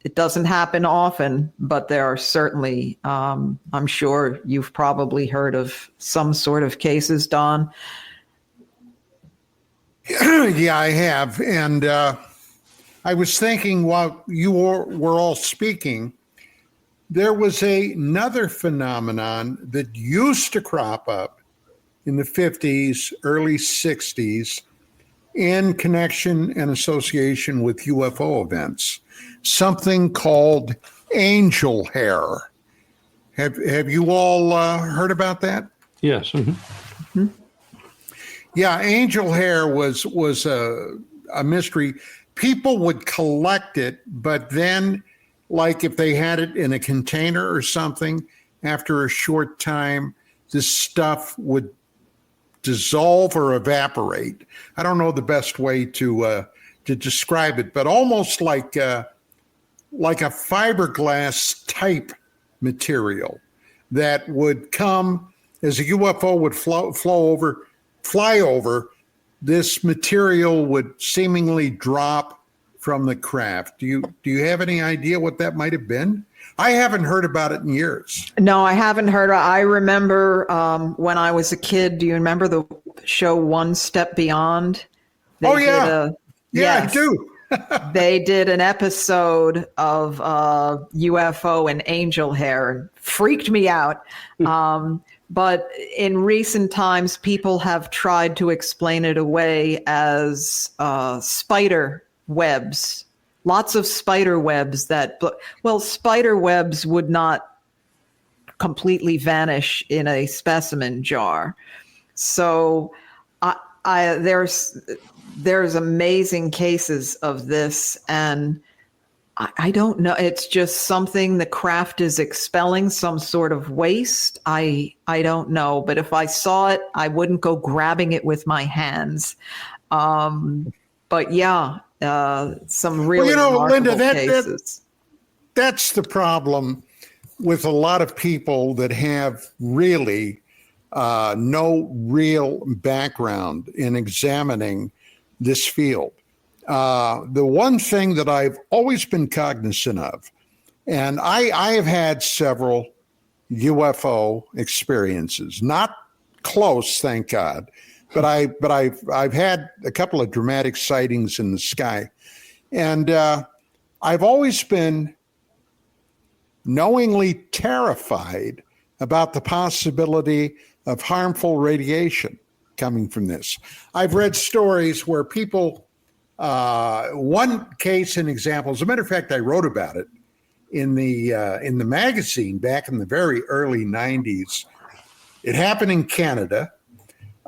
it doesn't happen often, but there are certainly, I'm sure you've probably heard of some sort of cases, Don. Yeah, I have. And I was thinking while you were all speaking, there was another phenomenon that used to crop up in the 50s, early 60s, in connection and association with UFO events, something called angel hair. Have you all heard about that? Yes. Mm-hmm. Mm-hmm. Yeah, angel hair was a mystery. People would collect it, but then, like if they had it in a container or something, after a short time, this stuff would dissolve or evaporate. I don't know the best way to describe it, but almost like a fiberglass type material that would come as a UFO would fly over. This material would seemingly drop from the craft. Do you have any idea what that might have been? I haven't heard about it in years. No, I haven't heard. I remember when I was a kid. Do you remember the show One Step Beyond? Yeah, yes, I do. They did an episode of UFO and angel hair. Freaked me out. But in recent times, people have tried to explain it away as spider webs. Lots of spider webs spider webs would not completely vanish in a specimen jar. So there's amazing cases of this, and I don't know. It's just something the craft is expelling, some sort of waste. I don't know. But if I saw it, I wouldn't go grabbing it with my hands. But yeah, some really remarkable Linda, cases. That's the problem with a lot of people that have really no real background in examining this field. The one thing that I've always been cognizant of, and I have had several UFO experiences, not close, thank God, but I've had a couple of dramatic sightings in the sky, and I've always been knowingly terrified about the possibility of harmful radiation coming from this. I've read stories where people. One case, an example. As a matter of fact, I wrote about it in the magazine back in the very early 90s. It happened in Canada.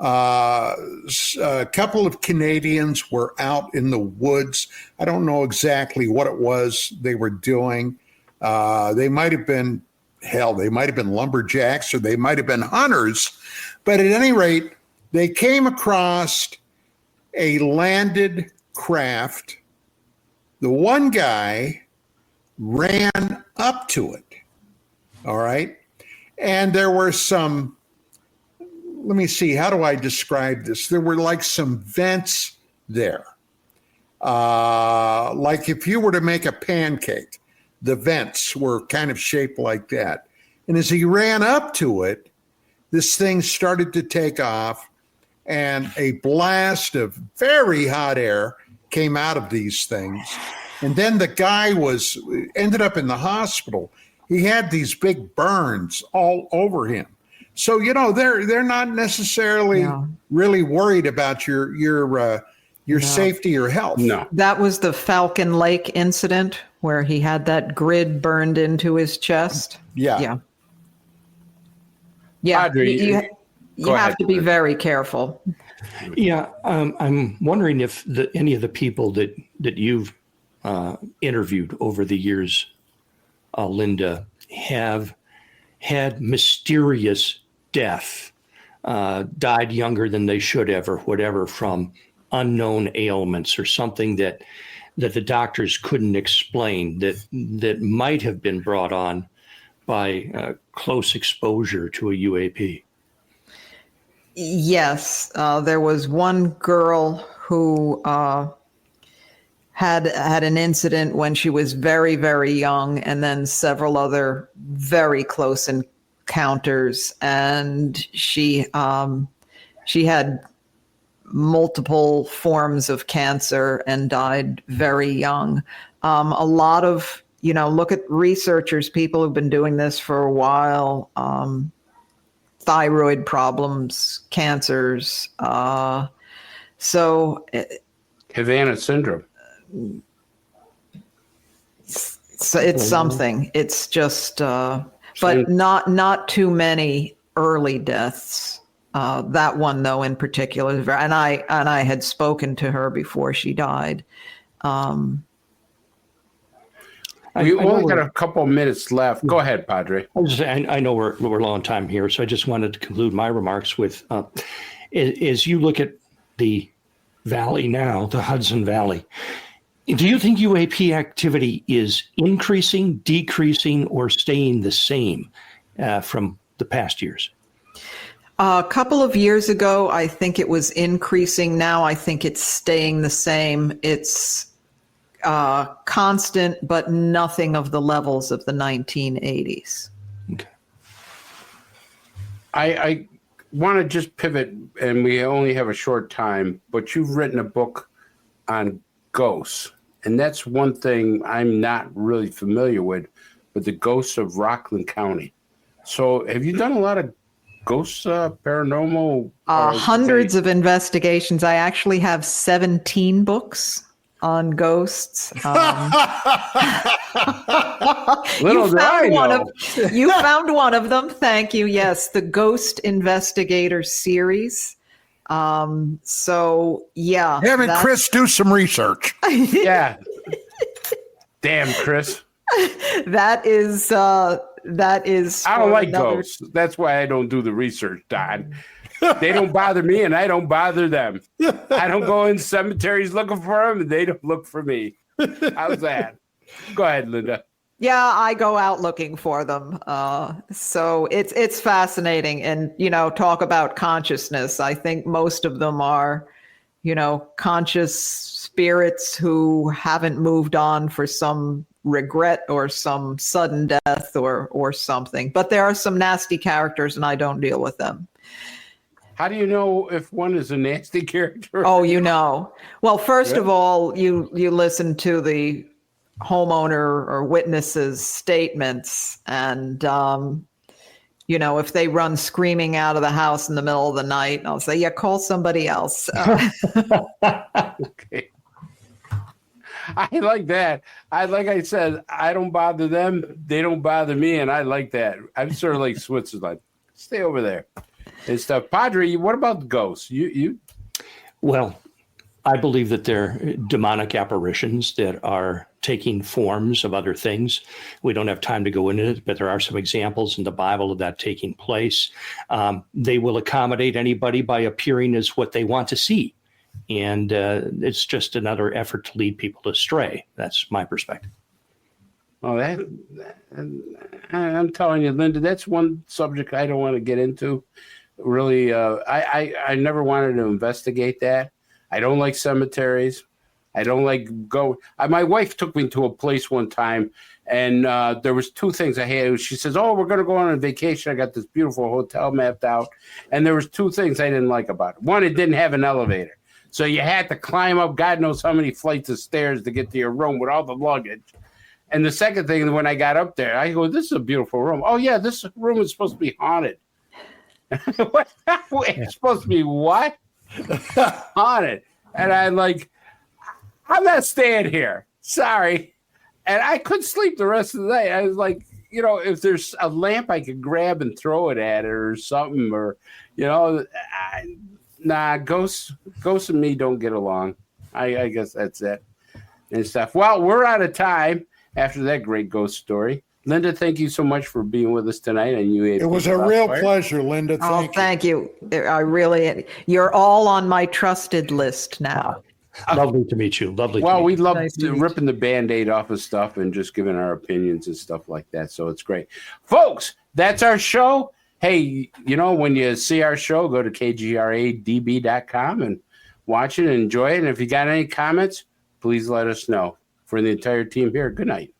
A couple of Canadians were out in the woods. I don't know exactly what it was they were doing. They might have been, they might have been lumberjacks or they might have been hunters. But at any rate, they came across a landed craft. The one guy ran up to it. All right. And there were some, let me see, how do I describe this? There were like some vents there. Like if you were to make a pancake, the vents were kind of shaped like that. And as he ran up to it, this thing started to take off and a blast of very hot air came out of these things. And then the guy ended up in the hospital. He had these big burns all over him. So, they're not necessarily really worried about your safety or health. No. That was the Falcon Lake incident where he had that grid burned into his chest. Yeah. Audrey, you have to be very careful. Yeah, I'm wondering if any of the people that you've interviewed over the years, Linda, have had mysterious death, died younger than they should have, or whatever, from unknown ailments or something that the doctors couldn't explain, that might have been brought on by close exposure to a UAP. Yes, there was one girl who had an incident when she was very, very young, and then several other very close encounters. And she had multiple forms of cancer and died very young. A lot of, look at researchers, people who've been doing this for a while, thyroid problems, cancers. So Havana syndrome. So it's something. It's just, but not too many early deaths. That one, though, in particular, and I had spoken to her before she died. We only got a couple of minutes left. Go ahead, Padre. I know we're low on time here, so I just wanted to conclude my remarks with, as you look at the valley now, the Hudson Valley, do you think UAP activity is increasing, decreasing, or staying the same from the past years? A couple of years ago, I think it was increasing. Now I think it's staying the same. It's constant, but nothing of the levels of the 1980s. Okay. I want to just pivot, and we only have a short time, but you've written a book on ghosts, and that's one thing I'm not really familiar with the ghosts of Rockland County. So have you done a lot of ghosts, paranormal? Hundreds of investigations. I actually have 17 books on ghosts. You found one of them. Thank you. Yes, the Ghost Investigator series. So yeah, having Chris do some research. Yeah. Damn, Chris. That is. I don't like ghosts. That's why I don't do the research, Don. They don't bother me, and I don't bother them. I don't go in cemeteries looking for them, and they don't look for me. How's that? Go ahead, Linda. Yeah, I go out looking for them. So it's fascinating. And, talk about consciousness. I think most of them are, conscious spirits who haven't moved on for some regret or some sudden death or something. But there are some nasty characters, and I don't deal with them. How do you know if one is a nasty character? Oh, Well, first of all, you listen to the homeowner or witnesses' statements, and if they run screaming out of the house in the middle of the night, I'll say, call somebody else. Okay. I like that. Like I said, I don't bother them. They don't bother me, and I like that. I'm sort of like Switzerland. Stay over there. and stuff. Padre, what about ghosts? You Well, I believe that they're demonic apparitions that are taking forms of other things. We don't have time to go into it, but there are some examples in the Bible of that taking place. They will accommodate anybody by appearing as what they want to see. And it's just another effort to lead people astray. That's my perspective. Oh, I'm telling you, Linda, that's one subject I don't want to get into. Really, I never wanted to investigate that. I don't like cemeteries. I don't like my wife took me to a place one time, and there was two things I had. She says, "Oh, we're going to go on a vacation. I got this beautiful hotel mapped out." And there was two things I didn't like about it. One, it didn't have an elevator. So you had to climb up God knows how many flights of stairs to get to your room with all the luggage. And the second thing, when I got up there, I go, "This is a beautiful room." "Oh, yeah, this room is supposed to be haunted." What? It's supposed to be what? Haunted. And I'm like, I'm not staying here. Sorry. And I couldn't sleep the rest of the night. I was like, if there's a lamp I could grab and throw it at it or something, or, nah, ghosts and me don't get along. I guess that's it and stuff. Well, we're out of time after that great ghost story. Linda, thank you so much for being with us tonight on UAP. It was a real pleasure, Linda. Thank you. You're all on my trusted list now. Lovely to meet you. Lovely. Well, we love Nice to meet ripping the Band-Aid off of stuff and just giving our opinions and stuff like that. So it's great. Folks, that's our show. Hey, when you see our show, go to kgradb.com and watch it and enjoy it. And if you got any comments, please let us know. For the entire team here, good night.